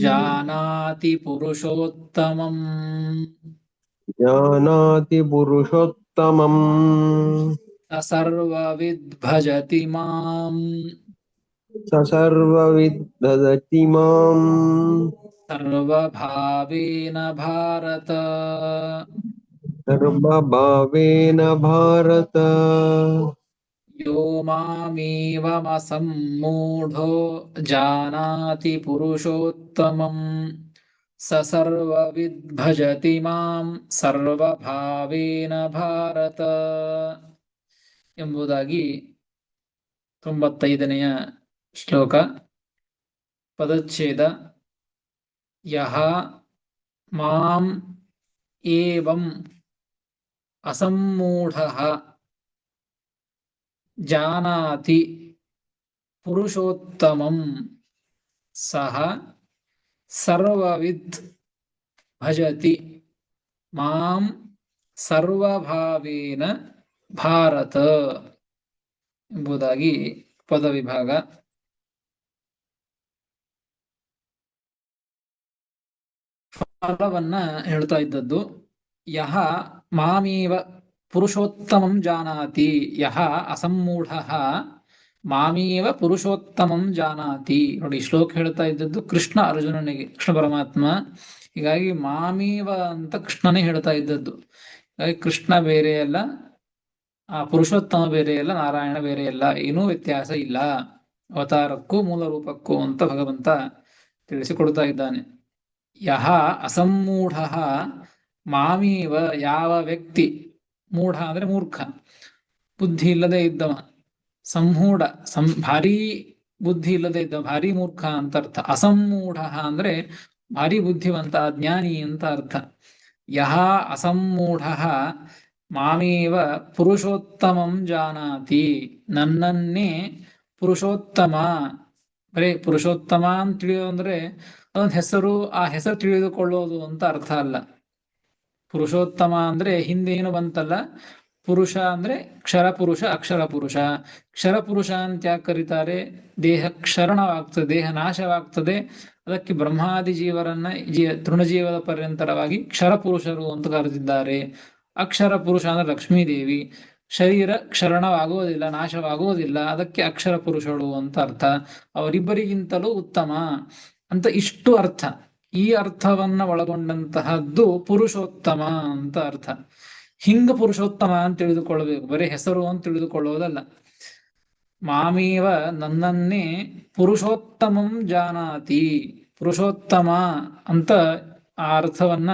ಜಾನಾತಿ ಪುರುಷೋತ್ತಮಂ ಸರ್ವವಿದ್ ಭಜತಿ ಮಾಂ ಸರ್ವಭಾವೇನ ಭಾರತ. ಯೋ ಮಾಮೇವಮಸಮ್ಮೂಢೋ ಜಾನಾತಿ ಪುರುಷೋತ್ತಮಂ ಸ ಸರ್ವವಿದ್ ಭಜತಿ ಮಾಂ ಸರ್ವಭಾವೇನ ಭಾರತ ಎಂಬುದಾಗಿ 95ನೆಯ ಶ್ಲೋಕ. ಪದಚ್ಛೇದ. ಯಹ ಮಾಂ ಏವಂ ಅಸಮ್ಮೂಢಃ ಜಾನಾತಿ ಪುರುಷೋತ್ತಮಂ ಸಹ ಸರ್ವವಿದ್ ಭಜತಿ ಮಾಂ ಸರ್ವಭಾವೇನ ಭಾರತ ಎಂಬುದಾಗಿ ಪದವಿಭಾಗ. ಫಲವನ್ನ ಹೇಳ್ತಾ ಇದ್ದದ್ದು. ಯಹ ಮಾಮೇವ ಪುರುಷೋತ್ತಮಂ ಜಾನಾತಿ ಯಹ ಅಸಮ್ಮೂಢಃ ಮಾಮೇವ ಪುರುಷೋತ್ತಮಂ ಜಾನಾತಿ. ನೋಡಿ, ಶ್ಲೋಕ ಹೇಳ್ತಾ ಇದ್ದದ್ದು ಕೃಷ್ಣ ಅರ್ಜುನನಿಗೆ, ಕೃಷ್ಣ ಪರಮಾತ್ಮ. ಹೀಗಾಗಿ ಮಾಮೇವ ಅಂತ ಕೃಷ್ಣನೇ ಹೇಳ್ತಾ ಇದ್ದದ್ದು. ಹೀಗಾಗಿ ಕೃಷ್ಣ ಬೇರೆ ಅಲ್ಲ, ಆ ಪುರುಷೋತ್ತಮ ಬೇರೆ ಅಲ್ಲ, ನಾರಾಯಣ ಬೇರೆ ಅಲ್ಲ, ಏನೂ ವ್ಯತ್ಯಾಸ ಇಲ್ಲ ಅವತಾರಕ್ಕೂ ಮೂಲ ರೂಪಕ್ಕೂ ಅಂತ ಭಗವಂತ ತಿಳಿಸಿಕೊಡ್ತಾ ಇದ್ದಾನೆ. ಯಹ ಅಸಮ್ಮೂಢ ಮಾಮೇವ, ಯಾವ ವ್ಯಕ್ತಿ, ಮೂಢ ಅಂದ್ರೆ ಮೂರ್ಖ, ಬುದ್ಧಿ ಇಲ್ಲದೆ ಇದ್ದವ, ಸಂಮೂಢ ಭಾರಿ ಬುದ್ಧಿ ಇಲ್ಲದೆ ಇದ್ದವ, ಭಾರಿ ಮೂರ್ಖ ಅಂತ ಅರ್ಥ. ಅಸಮ್ಮೂಢ ಅಂದ್ರೆ ಭಾರಿ ಬುದ್ಧಿವಂತ, ಜ್ಞಾನಿ ಅಂತ ಅರ್ಥ. ಯಹ ಅಸಮ್ಮೂಢ ಮಾಮೇವ ಪುರುಷೋತ್ತಮಂ ಜಾನಾತಿ, ನನ್ನನ್ನೇ ಪುರುಷೋತ್ತಮ, ಬರೇ ಪುರುಷೋತ್ತಮ ಅಂತ ತಿಳಿಯೋದು ಅಂದ್ರೆ ಅದೊಂದು ಹೆಸರು, ಆ ಹೆಸರು ತಿಳಿದುಕೊಳ್ಳೋದು ಅಂತ ಅರ್ಥ ಅಲ್ಲ. ಪುರುಷೋತ್ತಮ ಅಂದ್ರೆ ಹಿಂದೇನು ಬಂತಲ್ಲ, ಪುರುಷ ಅಂದ್ರೆ ಕ್ಷರ ಪುರುಷ, ಅಕ್ಷರ ಪುರುಷ. ಕ್ಷರ ಪುರುಷ ಅಂತ ಯಾಕೆ ಕರೀತಾರೆ? ದೇಹ ಕ್ಷರಣವಾಗ್ತದೆ, ದೇಹ ನಾಶವಾಗ್ತದೆ, ಅದಕ್ಕೆ ಬ್ರಹ್ಮಾದಿ ಜೀವರನ್ನ ತೃಣಜೀವದ ಪರ್ಯಂತರವಾಗಿ ಕ್ಷರ ಪುರುಷರು ಅಂತ ಕರೆದಿದ್ದಾರೆ. ಅಕ್ಷರ ಪುರುಷ ಅಂದ್ರೆ ಲಕ್ಷ್ಮೀದೇವಿ, ಶರೀರ ಕ್ಷರಣವಾಗುವುದಿಲ್ಲ, ನಾಶವಾಗುವುದಿಲ್ಲ, ಅದಕ್ಕೆ ಅಕ್ಷರ ಪುರುಷಳು ಅಂತ ಅರ್ಥ. ಅವರಿಬ್ಬರಿಗಿಂತಲೂ ಉತ್ತಮ ಅಂತ ಇಷ್ಟು ಅರ್ಥ. ಈ ಅರ್ಥವನ್ನ ಒಳಗೊಂಡಂತಹದ್ದು ಪುರುಷೋತ್ತಮ ಅಂತ ಅರ್ಥ. ಹಿಂಗ ಪುರುಷೋತ್ತಮ ಅಂತ ತಿಳಿದುಕೊಳ್ಳಬೇಕು, ಬರೀ ಹೆಸರು ಅಂತ ತಿಳಿದುಕೊಳ್ಳುವುದಲ್ಲ. ಮಾಮೇವ, ನನ್ನನ್ನೇ ಪುರುಷೋತ್ತಮಂ ಜಾನಾತಿ, ಪುರುಷೋತ್ತಮ ಅಂತ ಆ ಅರ್ಥವನ್ನ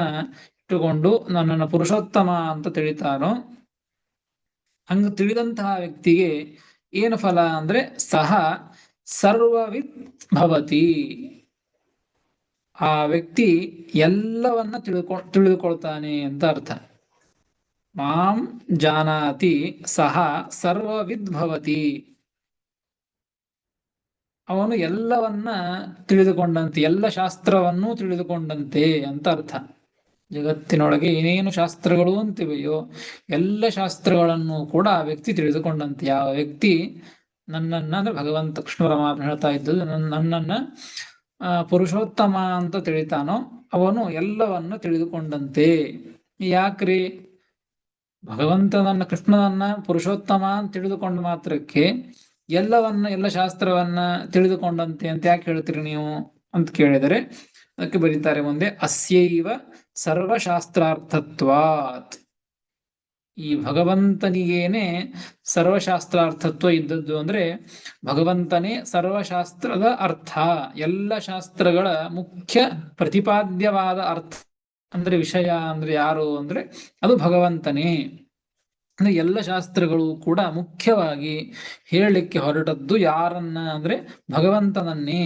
ಇಟ್ಟುಕೊಂಡು ನನ್ನನ್ನು ಪುರುಷೋತ್ತಮ ಅಂತ ತಿಳಿತಾನೋ, ಹಂಗ ತಿಳಿದಂತಹ ವ್ಯಕ್ತಿಗೆ ಏನು ಫಲ ಅಂದ್ರೆ ಸಹ ಸರ್ವವಿತ್ ಭವತಿ. ಆ ವ್ಯಕ್ತಿ ಎಲ್ಲವನ್ನ ತಿಳಿದುಕೊಳ್ತಾನೆ ಅಂತ ಅರ್ಥ. ಮಾಂ ಜಾನಾತಿ ಸಹ ಸರ್ವವಿದ್ ಭವತಿ, ಅವನು ಎಲ್ಲವನ್ನ ತಿಳಿದುಕೊಂಡಂತೆ, ಎಲ್ಲ ಶಾಸ್ತ್ರವನ್ನೂ ತಿಳಿದುಕೊಂಡಂತೆ ಅಂತ ಅರ್ಥ. ಜಗತ್ತಿನೊಳಗೆ ಏನೇನು ಶಾಸ್ತ್ರಗಳು ಅಂತಿವೆಯೋ ಎಲ್ಲ ಶಾಸ್ತ್ರಗಳನ್ನು ಕೂಡ ಆ ವ್ಯಕ್ತಿ ತಿಳಿದುಕೊಂಡಂತೆ. ಯಾವ ವ್ಯಕ್ತಿ ನನ್ನನ್ನ, ಅಂದ್ರೆ ಭಗವಂತ ಕೃಷ್ಣ ಪರಮಾತ್ಮ ಹೇಳ್ತಾ ಇದ್ದದ್ದು, ನನ್ನನ್ನ ಪುರುಷೋತ್ತಮ ಅಂತ ತಿಳಿತಾನೋ ಅವನು ಎಲ್ಲವನ್ನ ತಿಳಿದುಕೊಂಡಂತೆ. ಯಾಕ್ರಿ? ಭಗವಂತನನ್ನ, ಕೃಷ್ಣನನ್ನ ಪುರುಷೋತ್ತಮ ಅಂತ ತಿಳಿದುಕೊಂಡ ಮಾತ್ರಕ್ಕೆ ಎಲ್ಲವನ್ನ, ಎಲ್ಲ ಶಾಸ್ತ್ರವನ್ನ ತಿಳಿದುಕೊಂಡಂತೆ ಅಂತ ಯಾಕೆ ಹೇಳ್ತೀರಿ ನೀವು ಅಂತ ಕೇಳಿದರೆ, ಅದಕ್ಕೆ ಬರೀತಾರೆ ಮುಂದೆ, ಅಸ್ಯೈವ ಸರ್ವಶಾಸ್ತ್ರಾರ್ಥತ್ವಾತ್. ಈ ಭಗವಂತನಿಗೇನೆ ಸರ್ವಶಾಸ್ತ್ರಾರ್ಥತ್ವ ಇದ್ದದ್ದು. ಅಂದ್ರೆ ಭಗವಂತನೇ ಸರ್ವಶಾಸ್ತ್ರದ ಅರ್ಥ, ಎಲ್ಲ ಶಾಸ್ತ್ರಗಳ ಮುಖ್ಯ ಪ್ರತಿಪಾದ್ಯವಾದ ಅರ್ಥ. ಅಂದ್ರೆ ವಿಷಯ ಅಂದ್ರೆ ಯಾರು ಅಂದ್ರೆ ಅದು ಭಗವಂತನೇ. ಅಂದ್ರೆ ಎಲ್ಲ ಶಾಸ್ತ್ರಗಳು ಕೂಡ ಮುಖ್ಯವಾಗಿ ಹೇಳಲಿಕ್ಕೆ ಹೊರಟದ್ದು ಯಾರನ್ನ ಅಂದ್ರೆ ಭಗವಂತನನ್ನೇ.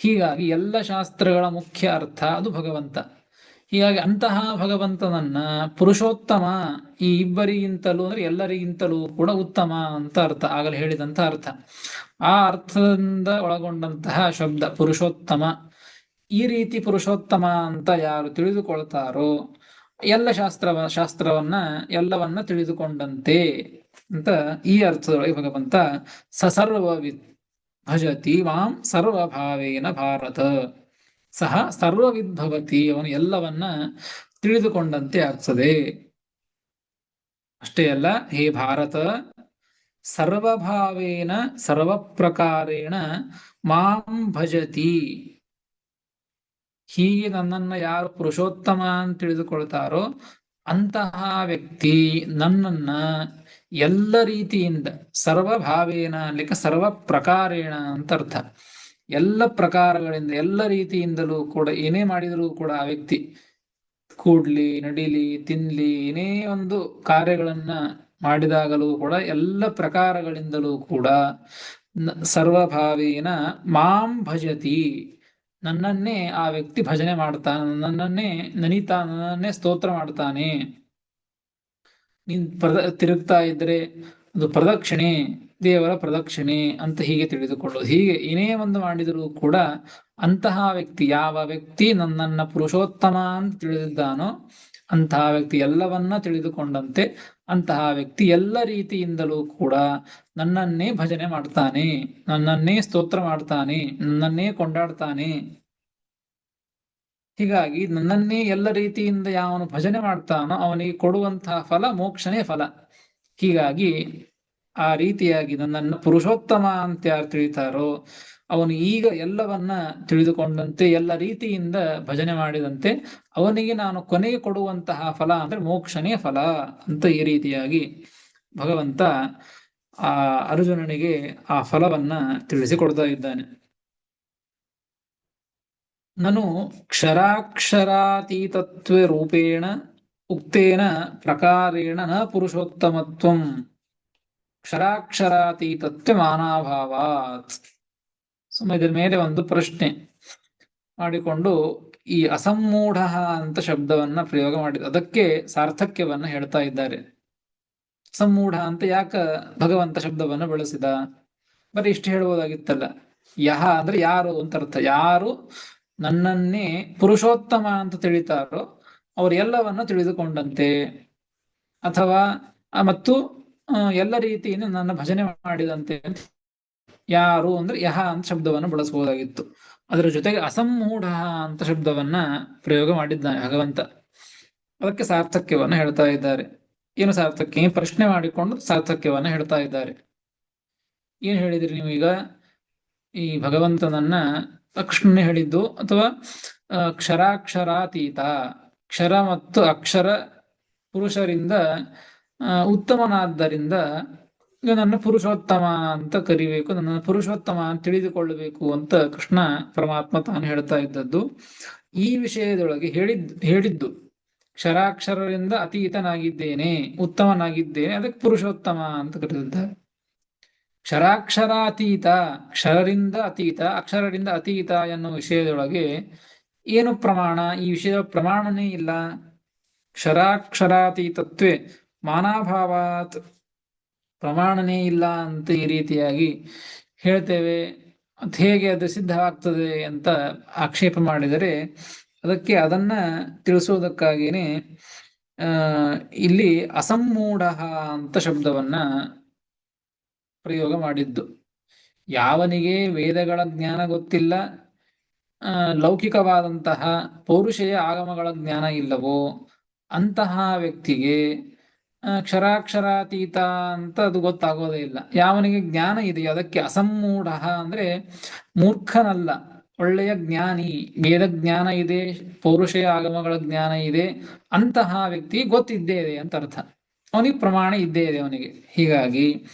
ಹೀಗಾಗಿ ಎಲ್ಲ ಶಾಸ್ತ್ರಗಳ ಮುಖ್ಯ ಅರ್ಥ ಅದು ಭಗವಂತ. ಹೀಗಾಗಿ ಅಂತಹ ಭಗವಂತನನ್ನ ಪುರುಷೋತ್ತಮ, ಈ ಇಬ್ಬರಿಗಿಂತಲೂ ಅಂದ್ರೆ ಎಲ್ಲರಿಗಿಂತಲೂ ಕೂಡ ಉತ್ತಮ ಅಂತ ಅರ್ಥ, ಆಗಲೇ ಹೇಳಿದಂತಹ ಅರ್ಥ. ಆ ಅರ್ಥದಿಂದ ಒಳಗೊಂಡಂತಹ ಶಬ್ದ ಪುರುಷೋತ್ತಮ. ಈ ರೀತಿ ಪುರುಷೋತ್ತಮ ಅಂತ ಯಾರು ತಿಳಿದುಕೊಳ್ತಾರೋ ಎಲ್ಲ ಶಾಸ್ತ್ರವನ್ನ ಎಲ್ಲವನ್ನ ತಿಳಿದುಕೊಂಡಂತೆ ಅಂತ ಈ ಅರ್ಥದೊಳಗೆ ಭಗವಂತ ಸಸರ್ವವಿದ್ ಭಜತಿ ಮಾಂ ಸರ್ವಭಾವೇನ ಭಾರತ. ಸಹ ಸರ್ವವಿದ್ಭವತಿ, ಅವನು ಎಲ್ಲವನ್ನ ತಿಳಿದುಕೊಂಡಂತೆ ಆಗ್ತದೆ. ಅಷ್ಟೇ ಅಲ್ಲ, ಹೇ ಭಾರತ, ಸರ್ವಭಾವೇನ ಸರ್ವಪ್ರಕಾರೇಣ ಮಾಂ ಭಜತಿ. ಹೀಗೆ ನನ್ನನ್ನ ಯಾರು ಪುರುಷೋತ್ತಮ ಅಂತ ತಿಳಿದುಕೊಳ್ತಾರೋ ಅಂತಹ ವ್ಯಕ್ತಿ ನನ್ನನ್ನ ಎಲ್ಲ ರೀತಿಯಿಂದ, ಸರ್ವಭಾವೇನ ಅಲ್ಲಿಕ ಸರ್ವ ಪ್ರಕಾರೇಣ ಅಂತ ಅರ್ಥ, ಎಲ್ಲ ಪ್ರಕಾರಗಳಿಂದ, ಎಲ್ಲ ರೀತಿಯಿಂದಲೂ ಕೂಡ, ಏನೇ ಮಾಡಿದರೂ ಕೂಡ ಆ ವ್ಯಕ್ತಿ ಕೂಡ್ಲಿ, ನಡಿಲಿ, ತಿನ್ಲಿ, ಏನೇ ಒಂದು ಕಾರ್ಯಗಳನ್ನ ಮಾಡಿದಾಗಲೂ ಕೂಡ ಎಲ್ಲ ಪ್ರಕಾರಗಳಿಂದಲೂ ಕೂಡ ಸರ್ವಭಾವೇನ ಮಾಂ ಭಜತಿ, ನನ್ನನ್ನೇ ಆ ವ್ಯಕ್ತಿ ಭಜನೆ ಮಾಡ್ತಾನೆ, ನನ್ನನ್ನೇ ನನಿತಾನೆ, ನನ್ನನ್ನೇ ಸ್ತೋತ್ರ ಮಾಡ್ತಾನೆ. ನೀನ್ ತಿರುಗ್ತಾ ಇದ್ರೆ ಅದು ಪ್ರದಕ್ಷಿಣೆ, ದೇವರ ಪ್ರದಕ್ಷಿಣೆ ಅಂತ ಹೀಗೆ ತಿಳಿದುಕೊಳ್ಳೋದು. ಹೀಗೆ ಏನೇ ಒಂದು ಮಾಡಿದರೂ ಕೂಡ ಅಂತಹ ವ್ಯಕ್ತಿ, ಯಾವ ವ್ಯಕ್ತಿ ನನ್ನನ್ನ ಪುರುಷೋತ್ತಮ ಅಂತ ತಿಳಿದಿದ್ದಾನೋ ಅಂತಹ ವ್ಯಕ್ತಿ ಎಲ್ಲವನ್ನ ತಿಳಿದುಕೊಂಡಂತೆ, ಅಂತಹ ವ್ಯಕ್ತಿ ಎಲ್ಲ ರೀತಿಯಿಂದಲೂ ಕೂಡ ನನ್ನನ್ನೇ ಭಜನೆ ಮಾಡ್ತಾನೆ, ನನ್ನನ್ನೇ ಸ್ತೋತ್ರ ಮಾಡ್ತಾನೆ, ನನ್ನನ್ನೇ ಕೊಂಡಾಡ್ತಾನೆ. ಹೀಗಾಗಿ ನನ್ನನ್ನೇ ಎಲ್ಲ ರೀತಿಯಿಂದ ಯಾವನು ಭಜನೆ ಮಾಡ್ತಾನೋ ಅವನಿಗೆ ಕೊಡುವಂತಹ ಫಲ ಮೋಕ್ಷನೇ ಫಲ. ಹೀಗಾಗಿ ಆ ರೀತಿಯಾಗಿ ನನ್ನನ್ನು ಪುರುಷೋತ್ತಮ ಅಂತ ಯಾರು ತಿಳಿತಾರೋ ಅವನು ಈಗ ಎಲ್ಲವನ್ನ ತಿಳಿದುಕೊಂಡಂತೆ ಎಲ್ಲ ರೀತಿಯಿಂದ ಭಜನೆ ಮಾಡಿದಂತೆ ಅವನಿಗೆ ನಾನು ಕೊನೆಗೆ ಕೊಡುವಂತಹ ಫಲ ಅಂದ್ರೆ ಮೋಕ್ಷನೇ ಫಲ ಅಂತ ಈ ರೀತಿಯಾಗಿ ಭಗವಂತ ಆ ಅರ್ಜುನನಿಗೆ ಆ ಫಲವನ್ನ ತಿಳಿಸಿಕೊಡ್ತಾ ಇದ್ದಾನೆ. ನನು ಕ್ಷರಾಕ್ಷರಾತೀತತ್ವ ರೂಪೇಣ ಉಕ್ತೇನ ಪ್ರಕಾರೇಣ ನ ಪುರುಷೋತ್ತಮತ್ವಂ ಕ್ಷರಾಕ್ಷರಾತೀತತ್ವ ಮಾನಾಭಾವಾತ್. ಇದರ ಮೇಲೆ ಒಂದು ಪ್ರಶ್ನೆ ಮಾಡಿಕೊಂಡು ಈ ಅಸಮ್ಮೂಢ ಅಂತ ಶಬ್ದವನ್ನ ಪ್ರಯೋಗ ಮಾಡಿದ ಅದಕ್ಕೆ ಸಾರ್ಥಕ್ಯವನ್ನ ಹೇಳ್ತಾ ಇದ್ದಾರೆ. ಅಸಮ್ಮೂಢ ಅಂತ ಯಾಕ ಭಗವಂತ ಶಬ್ದವನ್ನ ಬಳಸಿದ? ಬರೀ ಇಷ್ಟು ಹೇಳುವುದಾಗಿತ್ತಲ್ಲ. ಯಹ ಅಂದ್ರೆ ಯಾರು ಅಂತ ಅರ್ಥ. ಯಾರು ನನ್ನನ್ನೇ ಪುರುಷೋತ್ತಮ ಅಂತ ತಿಳಿತಾರೋ ಅವರು ಎಲ್ಲವನ್ನ ತಿಳಿದುಕೊಂಡಂತೆ, ಅಥವಾ ಮತ್ತು ಎಲ್ಲ ರೀತಿಯಿಂದ ನನ್ನ ಭಜನೆ ಮಾಡಿದಂತೆ. ಯಾರು ಅಂದ್ರೆ ಯಹ ಅಂತ ಶಬ್ದವನ್ನು ಬಳಸಬಹುದಾಗಿತ್ತು. ಅದರ ಜೊತೆಗೆ ಅಸಮ್ಮೂಢ ಅಂತ ಶಬ್ದವನ್ನ ಪ್ರಯೋಗ ಮಾಡಿದ್ದಾನೆ ಭಗವಂತ. ಅದಕ್ಕೆ ಸಾರ್ಥಕ್ಯವನ್ನ ಹೇಳ್ತಾ ಇದ್ದಾರೆ. ಏನು ಸಾರ್ಥಕ್ಯ? ಪ್ರಶ್ನೆ ಮಾಡಿಕೊಂಡು ಸಾರ್ಥಕ್ಯವನ್ನ ಹೇಳ್ತಾ ಇದ್ದಾರೆ. ಏನ್ ಹೇಳಿದ್ರಿ ನೀವೀಗ? ಈ ಭಗವಂತನನ್ನ ತಕ್ಷಣ ಹೇಳಿದ್ದು ಅಥವಾ ಕ್ಷರಾಕ್ಷರಾತೀತ, ಕ್ಷರ ಮತ್ತು ಅಕ್ಷರ ಪುರುಷರಿಂದ ಉತ್ತಮನಾದ್ದರಿಂದ ನನ್ನ ಪುರುಷೋತ್ತಮ ಅಂತ ಕರಿಬೇಕು, ನನ್ನ ಪುರುಷೋತ್ತಮ ಅಂತ ತಿಳಿದುಕೊಳ್ಳಬೇಕು ಅಂತ ಕೃಷ್ಣ ಪರಮಾತ್ಮ ತಾನು ಹೇಳ್ತಾ ಇದ್ದದ್ದು. ಈ ವಿಷಯದೊಳಗೆ ಹೇಳಿದ್ದು ಕ್ಷರಾಕ್ಷರರಿಂದ ಅತೀತನಾಗಿದ್ದೇನೆ, ಉತ್ತಮನಾಗಿದ್ದೇನೆ, ಅದಕ್ಕೆ ಪುರುಷೋತ್ತಮ ಅಂತ ಕರೆದಿದ್ದಾರೆ. ಕ್ಷರಾಕ್ಷರಾತೀತ, ಕ್ಷರರಿಂದ ಅತೀತ, ಅಕ್ಷರದಿಂದ ಅತೀತ ಎನ್ನುವ ವಿಷಯದೊಳಗೆ ಏನು ಪ್ರಮಾಣ? ಈ ವಿಷಯದ ಪ್ರಮಾಣನೇ ಇಲ್ಲ. ಕ್ಷರಾಕ್ಷರಾತೀತತ್ವೇ ಮಾನಾಭಾವಾತ್, ಪ್ರಮಾಣನೇ ಇಲ್ಲ ಅಂತ ಈ ರೀತಿಯಾಗಿ ಹೇಳ್ತೇವೆ. ಅದು ಹೇಗೆ ಅದು ಸಿದ್ಧವಾಗ್ತದೆ ಅಂತ ಆಕ್ಷೇಪ ಮಾಡಿದರೆ ಅದಕ್ಕೆ ಅದನ್ನ ತಿಳಿಸೋದಕ್ಕಾಗಿಯೇ ಇಲ್ಲಿ ಅಸಮ್ಮೂಢ ಅಂತ ಶಬ್ದವನ್ನ ಪ್ರಯೋಗ ಮಾಡಿದ್ದು. ಯಾವನಿಗೆ ವೇದಗಳ ಜ್ಞಾನ ಗೊತ್ತಿಲ್ಲ, ಲೌಕಿಕವಾದಂತಹ ಪೌರುಷೇಯ ಆಗಮಗಳ ಜ್ಞಾನ ಇಲ್ಲವೋ ಅಂತಹ ವ್ಯಕ್ತಿಗೆ ಕ್ಷರಾಕ್ಷರಾತೀತ ಅಂತ ಅದು ಗೊತ್ತಾಗೋದೇ ಇಲ್ಲ. ಯಾವನಿಗೆ ಜ್ಞಾನ ಇದೆಯೋ ಅದಕ್ಕೆ ಅಸಮ್ಮೂಢ ಅಂದ್ರೆ ಮೂರ್ಖನಲ್ಲ, ಒಳ್ಳೆಯ ಜ್ಞಾನಿ, ವೇದ ಜ್ಞಾನ ಇದೆ, ಪೌರುಷೇಯ ಆಗಮಗಳ ಜ್ಞಾನ ಇದೆ, ಅಂತಹ ವ್ಯಕ್ತಿ ಗೊತ್ತಿದ್ದೇ ಇದೆ ಅಂತ ಅರ್ಥ. ಅವನಿಗೆ ಪ್ರಮಾಣ ಇದ್ದೇ ಇದೆ ಅವನಿಗೆ. ಹೀಗಾಗಿ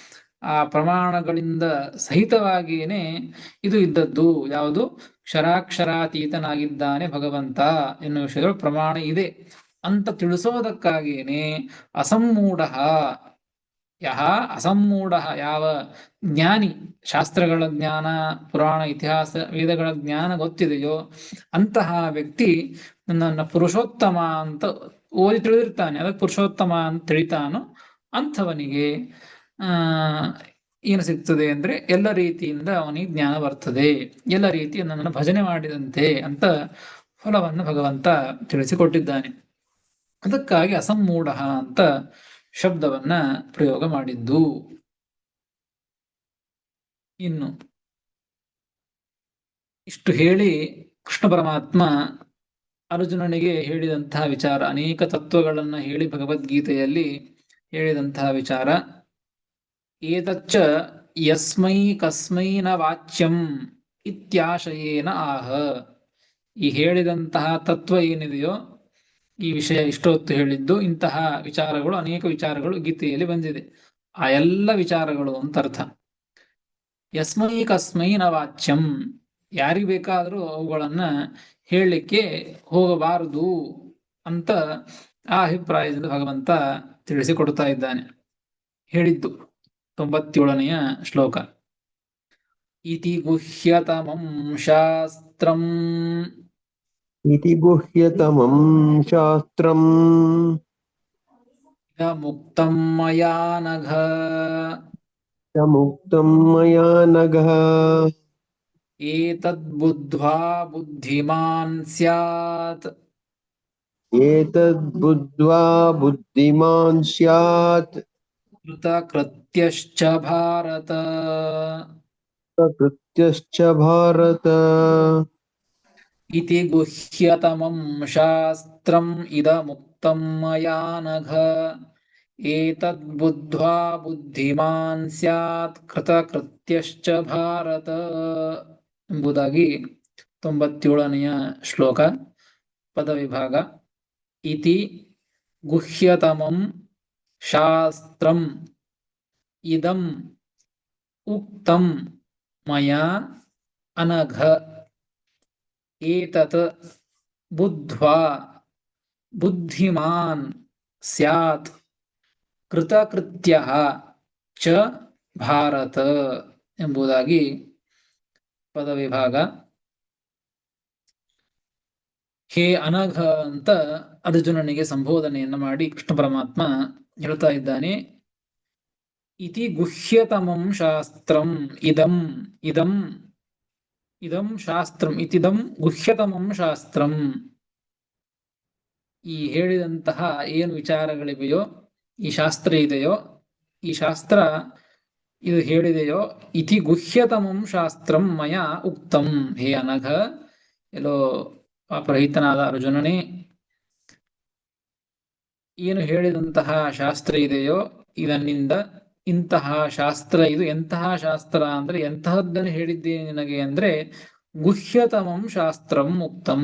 ಆ ಪ್ರಮಾಣಗಳಿಂದ ಸಹಿತವಾಗಿಯೇ ಇದು ಇದ್ದದ್ದು. ಯಾವುದು? ಕ್ಷರಾಕ್ಷರಾತೀತನಾಗಿದ್ದಾನೆ ಭಗವಂತ ಎನ್ನುವ ವಿಷಯಗಳು ಪ್ರಮಾಣ ಇದೆ ಅಂತ ತಿಳಿಸೋದಕ್ಕಾಗಿಯೇ ಅಸಮ್ಮೂಢ. ಯಹ ಅಸಮ್ಮೂಢ, ಯಾವ ಜ್ಞಾನಿ, ಶಾಸ್ತ್ರಗಳ ಜ್ಞಾನ, ಪುರಾಣ, ಇತಿಹಾಸ, ವೇದಗಳ ಜ್ಞಾನ ಗೊತ್ತಿದೆಯೋ ಅಂತಹ ವ್ಯಕ್ತಿ ನನ್ನನ್ನು ಪುರುಷೋತ್ತಮ ಅಂತ ಓದಿ ತಿಳಿದಿರ್ತಾನೆ, ಅದಕ್ಕೆ ಪುರುಷೋತ್ತಮ ಅಂತ ತಿಳಿತಾನೋ ಅಂಥವನಿಗೆ ಏನು ಸಿಗ್ತದೆ ಅಂದ್ರೆ ಎಲ್ಲ ರೀತಿಯಿಂದ ಅವನಿಗೆ ಜ್ಞಾನ ಬರ್ತದೆ, ಎಲ್ಲ ರೀತಿಯ ನನ್ನನ್ನು ಭಜನೆ ಮಾಡಿದಂತೆ ಅಂತ ಫಲವನ್ನು ಭಗವಂತ ತಿಳಿಸಿಕೊಟ್ಟಿದ್ದಾನೆ. ಅದಕ್ಕಾಗಿ ಅಸಮ್ಮೂಢ ಅಂತ ಶಬ್ದವನ್ನ ಪ್ರಯೋಗ ಮಾಡಿದ್ದು. ಇನ್ನು ಇಷ್ಟು ಹೇಳಿ ಕೃಷ್ಣ ಪರಮಾತ್ಮ ಅರ್ಜುನನಿಗೆ ಹೇಳಿದಂತಹ ವಿಚಾರ, ಅನೇಕ ತತ್ವಗಳನ್ನ ಹೇಳಿ ಭಗವದ್ಗೀತೆಯಲ್ಲಿ ಹೇಳಿದಂತಹ ವಿಚಾರ, ಏತಚ್ಚ ಯಸ್ಮೈ ಕಸ್ಮೈ ನ ವಾಚ್ಯಂ ಇತ್ಯಾಶಯೇನ ಆಹ. ಈ ಹೇಳಿದಂತಹ ತತ್ವ ಏನಿದೆಯೋ, ಈ ವಿಷಯ ಇಷ್ಟೊತ್ತು ಹೇಳಿದ್ದು, ಇಂತಹ ವಿಚಾರಗಳು, ಅನೇಕ ವಿಚಾರಗಳು ಗೀತೆಯಲ್ಲಿ ಬಂದಿದೆ. ಆ ಎಲ್ಲ ವಿಚಾರಗಳು ಅಂತ ಅರ್ಥ. ಯಸ್ಮೈ ಕಸ್ಮೈ ನ ವಾಚ್ಯಂ, ಯಾರಿಗೆ ಬೇಕಾದರೂ ಅವುಗಳನ್ನ ಹೇಳಲಿಕ್ಕೆ ಹೋಗಬಾರದು ಅಂತ ಆ ಅಭಿಪ್ರಾಯದಿಂದ ಭಗವಂತ ತಿಳಿಸಿಕೊಡ್ತಾ ಇದ್ದಾನೆ. ಹೇಳಿದ್ದು 97ನೆಯ ಶ್ಲೋಕ. ಇತಿ ಗುಹ್ಯತಮಂ ಶಾಸ್ತ್ರಂ ಇತಿ ಗುಹ್ಯತಮಂ ಶಾಸ್ತ್ರಂ ಮುಕ್ತಂ ಮಯಾ ನಘ ಮುಕ್ತಂ ಮಯಾ ನಘ ಏತದ್ ಬುದ್ಧ್ವಾ ಬುದ್ಧಿಮಾನ್ ಸ್ಯಾತ್ ಏತದ್ ಬುದ್ಧ್ವಾ ಬುದ್ಧಿಮಾನ್ ಸ್ಯಾತ್ ಕೃತಕೃತ್ಯಶ್ಚ ಭಾರತ. ಕೃತ್ಯಶ್ಚ ಭಾರತ. ಇತಿ ಗುಹ್ಯತಮಂ ಶಾಸ್ತ್ರಂ ಇದಮುಕ್ತಂ ಮಯಾ ನಘ ಏತದ್ಬುದ್ಧ್ವಾ ಬುದ್ಧಿಮಾನ್ ಸ್ಯಾತ್ ಕೃತಕೃತ್ಯಶ್ಚ ಭಾರತ ಎಂಬುದಾಗಿ 97ನೆಯ ಶ್ಲೋಕ ಪದವಿಭಾಗ. ಇತಿ ಗುಹ್ಯತಮಂ ಶಾಸ್ತ್ರಂ ಇದಂ ಉಕ್ತಂ ಮಯಾ ಅನಘ ಏತತ್ ಬುದ್ಧ್ವಾ ಬುದ್ಧಿಮಾನ್ ಸ್ಯಾತ್ ಕೃತಕೃತ್ಯಃ ಚ ಭಾರತ ಎಂಬುದಾಗಿ ಪದವಿಭಾಗ. ಹೇ ಅನಘ ಅಂತ ಅರ್ಜುನನಿಗೆ ಸಂಬೋಧನೆಯನ್ನ ಮಾಡಿ ಕೃಷ್ಣ ಪರಮಾತ್ಮ ಹೇಳ್ತಾ ಇದ್ದಾನೆ. ಇತಿ ಗುಹ್ಯತಮಂ ಶಾಸ್ತ್ರಂ ಇದಂ ಇದಂ ಇದಂ ಶಾಸ್ತ್ರಂ ಇತಿದಂ ಗುಹ್ಯತಮಂ ಶಾಸ್ತ್ರಂ. ಈ ಹೇಳಿದಂತಹ ಏನು ವಿಚಾರಗಳಿವೆಯೋ, ಈ ಶಾಸ್ತ್ರ ಇದೆಯೋ, ಈ ಶಾಸ್ತ್ರ ಇದು ಹೇಳಿದೆಯೋ, ಇತಿ ಗುಹ್ಯತಮಂ ಶಾಸ್ತ್ರಂ ಮಯ ಉಕ್ತಂ. ಹೇ ಅನಘ, ಎಲ್ಲೋ ಪಾಪರಹಿತನಾದ ಅರ್ಜುನನೇ, ಏನು ಹೇಳಿದಂತಹ ಶಾಸ್ತ್ರ ಇದೆಯೋ ಇದನ್ನಿಂದ ಇಂತಹ ಶಾಸ್ತ್ರ, ಇದು ಎಂತಹ ಶಾಸ್ತ್ರ ಅಂದ್ರೆ ಎಂತಹದ್ದನ್ನು ಹೇಳಿದ್ದೇನೆ ನಿನಗೆ ಅಂದ್ರೆ ಗುಹ್ಯತಮಂ ಶಾಸ್ತ್ರಂ ಮುಕ್ತಂ.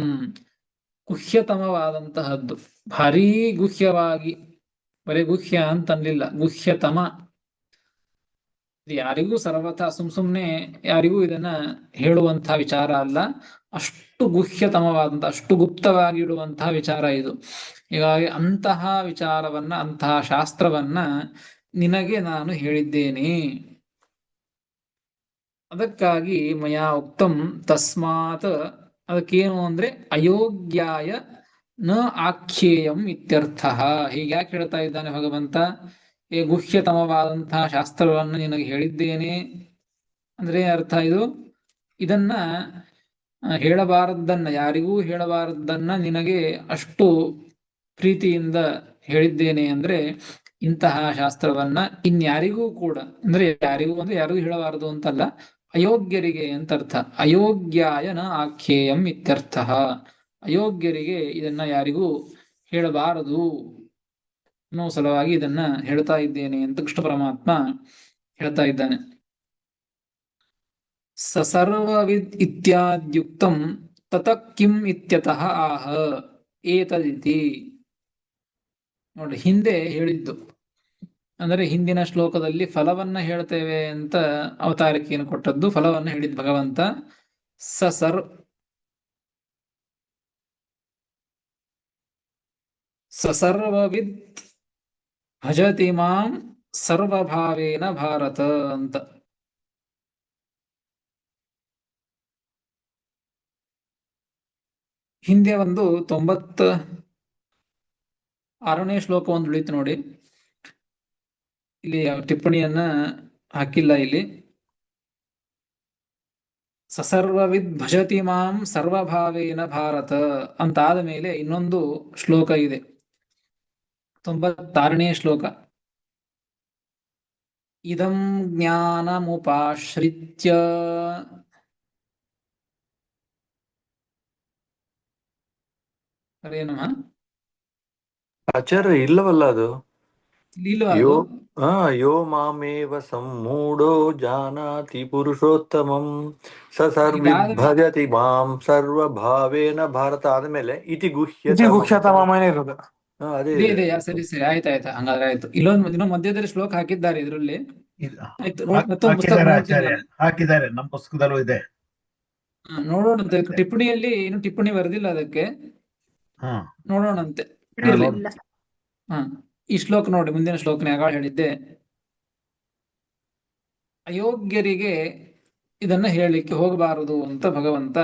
ಗುಹ್ಯತಮವಾದಂತಹದ್ದು, ಭಾರೀ ಗುಹ್ಯವಾಗಿ, ಬರೀ ಗುಹ್ಯ ಅಂತನ್ಲಿಲ್ಲ, ಗುಹ್ಯತಮ. ಯಾರಿಗೂ ಸರ್ವಥಾ ಸುಮ್ನೆ ಯಾರಿಗೂ ಇದನ್ನ ಹೇಳುವಂತಹ ವಿಚಾರ ಅಲ್ಲ. ಅಷ್ಟು ಗುಹ್ಯತಮವಾದಂತಹ, ಅಷ್ಟು ಗುಪ್ತವಾಗಿ ಇಡುವಂತಹ ವಿಚಾರ ಇದು. ಹೀಗಾಗಿ ಅಂತಹ ವಿಚಾರವನ್ನ, ಅಂತಹ ಶಾಸ್ತ್ರವನ್ನ ನಿನಗೆ ನಾನು ಹೇಳಿದ್ದೇನೆ. ಅದಕ್ಕಾಗಿ ಮಯಾ ಉಕ್ತಂ ತಸ್ಮಾತ್, ಅದಕ್ಕೇನು ಅಂದ್ರೆ ಅಯೋಗ್ಯಾಯ ನ ಆಖ್ಯೇಯಂ ಇತ್ಯರ್ಥ. ಹೀಗೆ ಯಾಕೆ ಹೇಳ್ತಾ ಇದ್ದಾನೆ ಭಗವಂತ? ಈ ಗುಹ್ಯತಮವಾದಂತಹ ಶಾಸ್ತ್ರವನ್ನು ನಿನಗೆ ಹೇಳಿದ್ದೇನೆ ಅಂದ್ರೆ ಅರ್ಥ ಇದು, ಇದನ್ನ ಹೇಳಬಾರದನ್ನ, ಯಾರಿಗೂ ಹೇಳಬಾರದನ್ನ ನಿನಗೆ ಅಷ್ಟು ಪ್ರೀತಿಯಿಂದ ಹೇಳಿದ್ದೇನೆ ಅಂದ್ರೆ ಇಂತಹ ಶಾಸ್ತ್ರವನ್ನ ಇನ್ಯಾರಿಗೂ ಕೂಡ, ಅಂದ್ರೆ ಯಾರಿಗೂ ಅಂದ್ರೆ ಯಾರಿಗೂ ಹೇಳಬಾರದು ಅಂತಲ್ಲ, ಅಯೋಗ್ಯರಿಗೆ ಅಂತ ಅರ್ಥ. ಅಯೋಗ್ಯಾಯ ನ ಆಖ್ಯೇಯಂ ಇತ್ಯರ್ಥ. ಅಯೋಗ್ಯರಿಗೆ ಇದನ್ನ ಯಾರಿಗೂ ಹೇಳಬಾರದು ಅನ್ನೋ ಸಲುವಾಗಿ ಇದನ್ನ ಹೇಳ್ತಾ ಇದ್ದೇನೆ ಅಂತ ಕೃಷ್ಣ ಪರಮಾತ್ಮ ಹೇಳ್ತಾ ಇದ್ದಾನೆ. ಸಸರ್ವವಿದ್ ಇತ್ಯಾದ್ಯುಕ್ತಂ ತತಃ ಕಿಂ ಇತ್ಯತಃ ಆಹ ಏತದಿತಿ. ನೋಡಿ, ಹಿಂದೆ ಹೇಳಿದ್ದು ಅಂದರೆ ಹಿಂದಿನ ಶ್ಲೋಕದಲ್ಲಿ ಫಲವನ್ನ ಹೇಳ್ತೇವೆ ಅಂತ ಅವತಾರಿಕೆಯನ್ನು ಕೊಟ್ಟದ್ದು, ಫಲವನ್ನ ಹೇಳಿದ್ ಭಗವಂತ. ಸಸರ್ವವಿದ್ ಭಜತಿ ಮಾಂ ಸರ್ವಭಾವೇನ ಭಾರತ ಅಂತ. ಹಿಂದೆ ಒಂದು 96ನೇ ಶ್ಲೋಕ ಒಂದು ಉಳಿತು ನೋಡಿ, ಇಲ್ಲಿ ಟಿಪ್ಪಣಿಯನ್ನ ಹಾಕಿಲ್ಲ ಇಲ್ಲಿ. ಸಸರ್ವವಿದ್ ಭಜತಿ ಮಾಂ ಸರ್ವಭಾವೇನ ಭಾರತ ಅಂತಾದ ಮೇಲೆ ಇನ್ನೊಂದು ಶ್ಲೋಕ ಇದೆ, 96ನೇ ಶ್ಲೋಕ. ಇದಂ ಜ್ಞಾನಮುಪಾಶ್ರಿತ್ಯ. ಅದೇನಮ್ಮ ಆಚಾರ್ಯ ಇಲ್ಲವಲ್ಲ ಅದು? ಇಲ್ವಾ ಯೋ ಅದು? ಯೋ ಮಾಮೇವ ಸಮ್ಮೂಢೋ ಜಾನಾತಿ ಪುರುಷೋತ್ತಮಂ ಸ ಸರ್ವಿದ್ ಭಜತಿ ಮಾಂ ಸರ್ವಭಾವೇನ ಭಾರತ ಆದ್ಮೇಲೆ ಇತಿ ಗುಹ್ಯತಮನೇ ಇರೋದು. ಅದೇ ಇದೆ ಇದೆ, ಸರಿ ಸರಿ, ಆಯ್ತಾಯ್ತು, ಹಂಗಾದ್ರೆ ಆಯ್ತು. ಇನ್ನೊಂದು ಮಧ್ಯದಲ್ಲಿ ಶ್ಲೋಕ ಹಾಕಿದ್ದಾರೆ ಇದರಲ್ಲಿ. ಆಯ್ತು, ಮತ್ತೊಂದು ಪುಸ್ತಕ ನೋಡ್ತೀನಿ ನಾನು. ಹಾಕಿದ್ದಾರೆ, ನಮ್ಮ ಪುಸ್ತಕದಲ್ಲೂ ಇದೆ. ನೋಡೋಣಂತೆ, ಟಿಪ್ಪಣಿಯಲ್ಲಿ ಇನ್ನು ಟಿಪ್ಪಣಿ ಬರೆದಿಲ್ಲ ಅದಕ್ಕೆ, ನೋಡೋಣಂತೆ. ಇರ್ಲಿ. ಈ ಶ್ಲೋಕ ನೋಡಿ, ಮುಂದಿನ ಶ್ಲೋಕನ ಯಾವಾಗ ಹೇಳಿದ್ದೆ, ಅಯೋಗ್ಯರಿಗೆ ಇದನ್ನ ಹೇಳಲಿಕ್ಕೆ ಹೋಗಬಾರದು ಅಂತ ಭಗವಂತ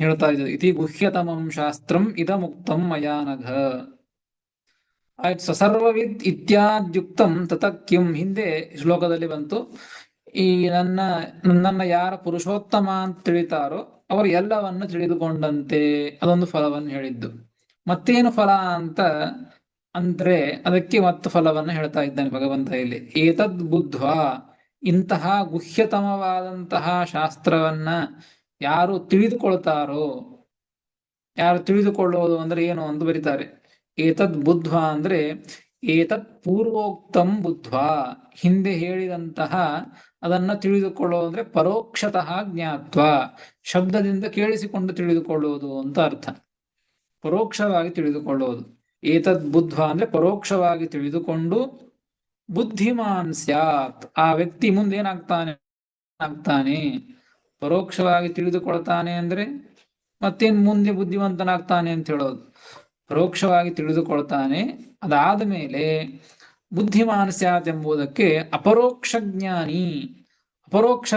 ಹೇಳ್ತಾ ಇದ್ದಾರೆ. ಇತಿ ಗುಹ್ಯತಮಂ ಶಾಸ್ತ್ರಂ ಇದಮುಕ್ತಂ ಮಯಾ ನಘ. ಆಯ್ತು, ಸಸರ್ವವಿದ್ ಇತ್ಯಾದ್ಯುಕ್ತಂ ತತಃ ಕಿಂ. ಹಿಂದೆ ಶ್ಲೋಕದಲ್ಲಿ ಬಂತು, ಈ ನನ್ನನ್ನ ಯಾರ ಪುರುಷೋತ್ತಮ ಅಂತ ತಿಳಿತಾರೋ ಅವರು ಎಲ್ಲವನ್ನ ತಿಳಿದುಕೊಂಡಂತೆ, ಅದೊಂದು ಫಲವನ್ನು ಹೇಳಿದ್ದು. ಮತ್ತೇನು ಫಲ ಅಂತ ಅಂದ್ರೆ ಅದಕ್ಕೆ ಮತ್ತು ಫಲವನ್ನು ಹೇಳ್ತಾ ಇದ್ದಾನೆ ಭಗವಂತ ಇಲ್ಲಿ. ಏತದ್ ಬುದ್ಧ್ವಾ, ಇಂತಹ ಗುಹ್ಯತಮವಾದಂತಹ ಶಾಸ್ತ್ರವನ್ನ ಯಾರು ತಿಳಿದುಕೊಳ್ತಾರೋ, ಯಾರು ತಿಳಿದುಕೊಳ್ಳುವುದು ಅಂದ್ರೆ ಏನು ಅಂತ ಬರೀತಾರೆ. ಏತದ್ ಬುದ್ಧ್ವಾ ಅಂದ್ರೆ ಏತತ್ ಪೂರ್ವೋಕ್ತಂ ಬುದ್ಧ್ವಾ, ಹಿಂದೆ ಹೇಳಿದಂತಹ ಅದನ್ನ ತಿಳಿದುಕೊಳ್ಳುವುದು ಅಂದ್ರೆ ಪರೋಕ್ಷತಃ ಜ್ಞಾತ್ವ, ಶಬ್ದದಿಂದ ಕೇಳಿಸಿಕೊಂಡು ತಿಳಿದುಕೊಳ್ಳುವುದು ಅಂತ ಅರ್ಥ. ಪರೋಕ್ಷವಾಗಿ ತಿಳಿದುಕೊಳ್ಳುವುದು. ಏತದ್ ಬುದ್ಧ್ವಾ ಅಂದ್ರೆ ಪರೋಕ್ಷವಾಗಿ ತಿಳಿದುಕೊಂಡು ಬುದ್ಧಿಮಾನ್ ಸ್ಯಾತ್, ಆ ವ್ಯಕ್ತಿ ಮುಂದೇನಾಗ್ತಾನೆ ಆಗ್ತಾನೆ. ಪರೋಕ್ಷವಾಗಿ ತಿಳಿದುಕೊಳ್ತಾನೆ ಅಂದ್ರೆ ಮತ್ತೇನ್ ಮುಂದೆ ಬುದ್ಧಿವಂತನಾಗ್ತಾನೆ ಅಂತ ಹೇಳೋದು. ಪರೋಕ್ಷವಾಗಿ ತಿಳಿದುಕೊಳ್ತಾನೆ, ಅದಾದ ಮೇಲೆ ಬುದ್ಧಿಮಾನ್ ಸ್ಯಾತ್ ಎಂಬುದಕ್ಕೆ ಅಪರೋಕ್ಷ ಜ್ಞಾನಿ, ಅಪರೋಕ್ಷ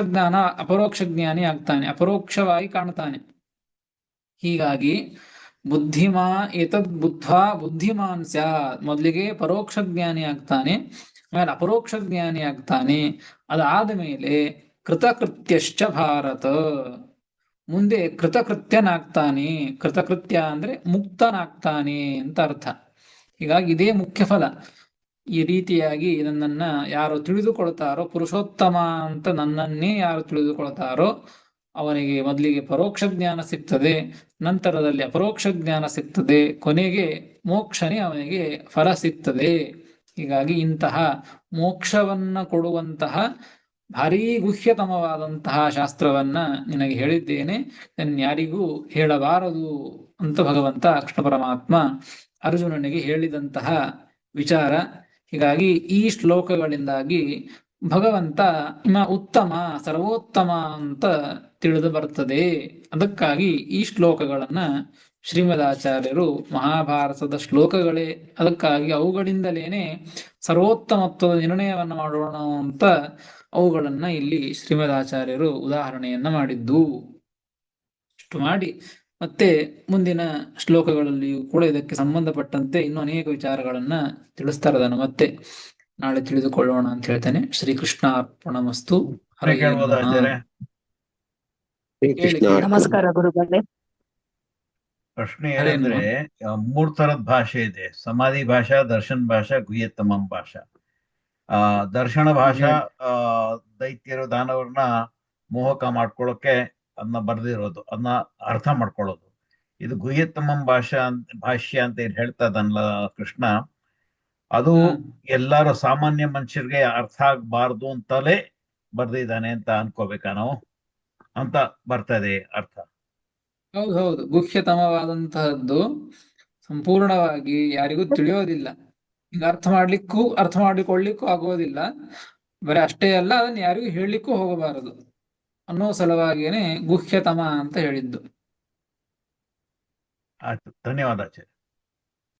ಜ್ಞಾನಿ ಆಗ್ತಾನೆ, ಅಪರೋಕ್ಷವಾಗಿ ಕಾಣ್ತಾನೆ. ಹೀಗಾಗಿ ಏತದ್ ಬುದ್ಧ್ವಾ ಬುದ್ಧಿಮಾನ್ ಸ್ಯಾತ್, ಮೊದಲಿಗೆ ಪರೋಕ್ಷ ಜ್ಞಾನಿ ಆಗ್ತಾನೆ, ಆಮೇಲೆ ಅಪರೋಕ್ಷ ಜ್ಞಾನಿ ಆಗ್ತಾನೆ, ಅದಾದ ಮೇಲೆ ಕೃತಕೃತ್ಯಶ್ಚ ಭಾರತ, ಮುಂದೆ ಕೃತಕೃತ್ಯನಾಗ್ತಾನೆ. ಕೃತಕೃತ್ಯ ಅಂದ್ರೆ ಮುಕ್ತನಾಗ್ತಾನೆ ಅಂತ ಅರ್ಥ. ಹೀಗಾಗಿ ಇದೇ ಮುಖ್ಯ ಫಲ. ಈ ರೀತಿಯಾಗಿ ನನ್ನನ್ನ ಯಾರು ತಿಳಿದುಕೊಳ್ತಾರೋ, ಪುರುಷೋತ್ತಮ ಅಂತ ನನ್ನನ್ನೇ ಯಾರು ತಿಳಿದುಕೊಳ್ತಾರೋ ಅವನಿಗೆ ಮೊದಲಿಗೆ ಪರೋಕ್ಷ ಜ್ಞಾನ ಸಿಗ್ತದೆ, ನಂತರದಲ್ಲಿ ಅಪರೋಕ್ಷ ಜ್ಞಾನ ಸಿಗ್ತದೆ, ಕೊನೆಗೆ ಮೋಕ್ಷನೇ ಅವನಿಗೆ ಫಲ ಸಿಗ್ತದೆ. ಹೀಗಾಗಿ ಇಂತಹ ಮೋಕ್ಷವನ್ನ ಕೊಡುವಂತಹ ಭಾರೀ ಗುಹ್ಯತಮವಾದಂತಹ ಶಾಸ್ತ್ರವನ್ನ ನಿನಗೆ ಹೇಳಿದ್ದೇನೆ, ಯಾರಿಗೂ ಹೇಳಬಾರದು ಅಂತ ಭಗವಂತ ಕೃಷ್ಣ ಪರಮಾತ್ಮ ಅರ್ಜುನನಿಗೆ ಹೇಳಿದಂತಹ ವಿಚಾರ. ಹೀಗಾಗಿ ಈ ಶ್ಲೋಕಗಳಿಂದಾಗಿ ಭಗವಂತ ಉತ್ತಮ ಸರ್ವೋತ್ತಮ ಅಂತ ತಿಳಿದು ಬರ್ತದೆ. ಅದಕ್ಕಾಗಿ ಈ ಶ್ಲೋಕಗಳನ್ನ ಶ್ರೀಮದಾಚಾರ್ಯರು ಮಹಾಭಾರತದ ಶ್ಲೋಕಗಳೇ, ಅದಕ್ಕಾಗಿ ಅವುಗಳಿಂದಲೇನೆ ಸರ್ವೋತ್ತಮತ್ವದ ನಿರ್ಣಯವನ್ನು ಮಾಡೋಣ ಅಂತ ಅವುಗಳನ್ನ ಇಲ್ಲಿ ಶ್ರೀಮದಾಚಾರ್ಯರು ಉದಾಹರಣೆಯನ್ನ ಮಾಡಿದ್ದು. ಇಷ್ಟು ಮಾಡಿ ಮತ್ತೆ ಮುಂದಿನ ಶ್ಲೋಕಗಳಲ್ಲಿಯೂ ಕೂಡ ಇದಕ್ಕೆ ಸಂಬಂಧಪಟ್ಟಂತೆ ಇನ್ನೂ ಅನೇಕ ವಿಚಾರಗಳನ್ನ ತಿಳಿಸ್ತಾರೆ. ಅದನ್ನು ಮತ್ತೆ ನಾಳೆ ತಿಳಿದುಕೊಳ್ಳೋಣ ಅಂತ ಹೇಳ್ತೇನೆ. ಶ್ರೀಕೃಷ್ಣ ಅರ್ಪಣಮಸ್ತು. ಹರೇ ಕೇಳ್ಬೋದಾ ನಮಃ. ಆಚಾರ್ಯ? ಶ್ರೀಕೃಷ್ಣ ಕೇಳಿ. ನಮಸ್ಕಾರ ಗುರುಗಳೇ. ಪ್ರಶ್ನೆ ಹರೇನು? ಏನಂದ್ರೆ, 3 ತರದ ಭಾಷೆ ಇದೆ: ಸಮಾಧಿ ಭಾಷಾ, ದರ್ಶನ್ ಭಾಷಾ, ಗುಹ್ಯತಮಂ ಭಾಷಾ. ದರ್ಶನ ಭಾಷಾ ದೈತ್ಯರು ದಾನವರನ್ನ ಮೋಹಕ ಮಾಡ್ಕೊಳ್ಳೋಕೆ ಅದನ್ನ ಬರ್ದಿರೋದು, ಅದನ್ನ ಅರ್ಥ ಮಾಡ್ಕೊಳ್ಳೋದು. ಇದು ಗುಹ್ಯತಮಂ ಭಾಷ್ಯ ಅಂತ ಏನ್ ಹೇಳ್ತಾ ಇದ್ದಾನಲ್ಲ ಕೃಷ್ಣ, ಅದು ಎಲ್ಲಾರು ಸಾಮಾನ್ಯ ಮನುಷ್ಯರಿಗೆ ಅರ್ಥ ಆಗ್ಬಾರ್ದು ಅಂತಲೇ ಬರ್ದಿದ್ದಾನೆ ಅಂತ ಅನ್ಕೋಬೇಕಾ ನಾವು ಅಂತ ಬರ್ತದೆ ಅರ್ಥ. ಹೌದು ಹೌದು, ಗುಹ್ಯತಮವಾದಂತಹದ್ದು ಸಂಪೂರ್ಣವಾಗಿ ಯಾರಿಗೂ ತಿಳಿಯೋದಿಲ್ಲ. ಹಿಂಗ ಅರ್ಥ ಮಾಡಿಕೊಳ್ಳಿಕ್ಕೂ ಆಗೋದಿಲ್ಲ. ಬರೀ ಅಷ್ಟೇ ಅಲ್ಲ, ಅದನ್ನ ಯಾರಿಗೂ ಹೇಳಲಿಕ್ಕೂ ಹೋಗಬಾರದು ಅನ್ನೋ ಸಲುವಾಗಿಯೇ ಗುಹ್ಯತಮ ಅಂತ ಹೇಳಿದ್ದು. ಆಯ್ತು, ಧನ್ಯವಾದ ಆಚಾರ್ಯ.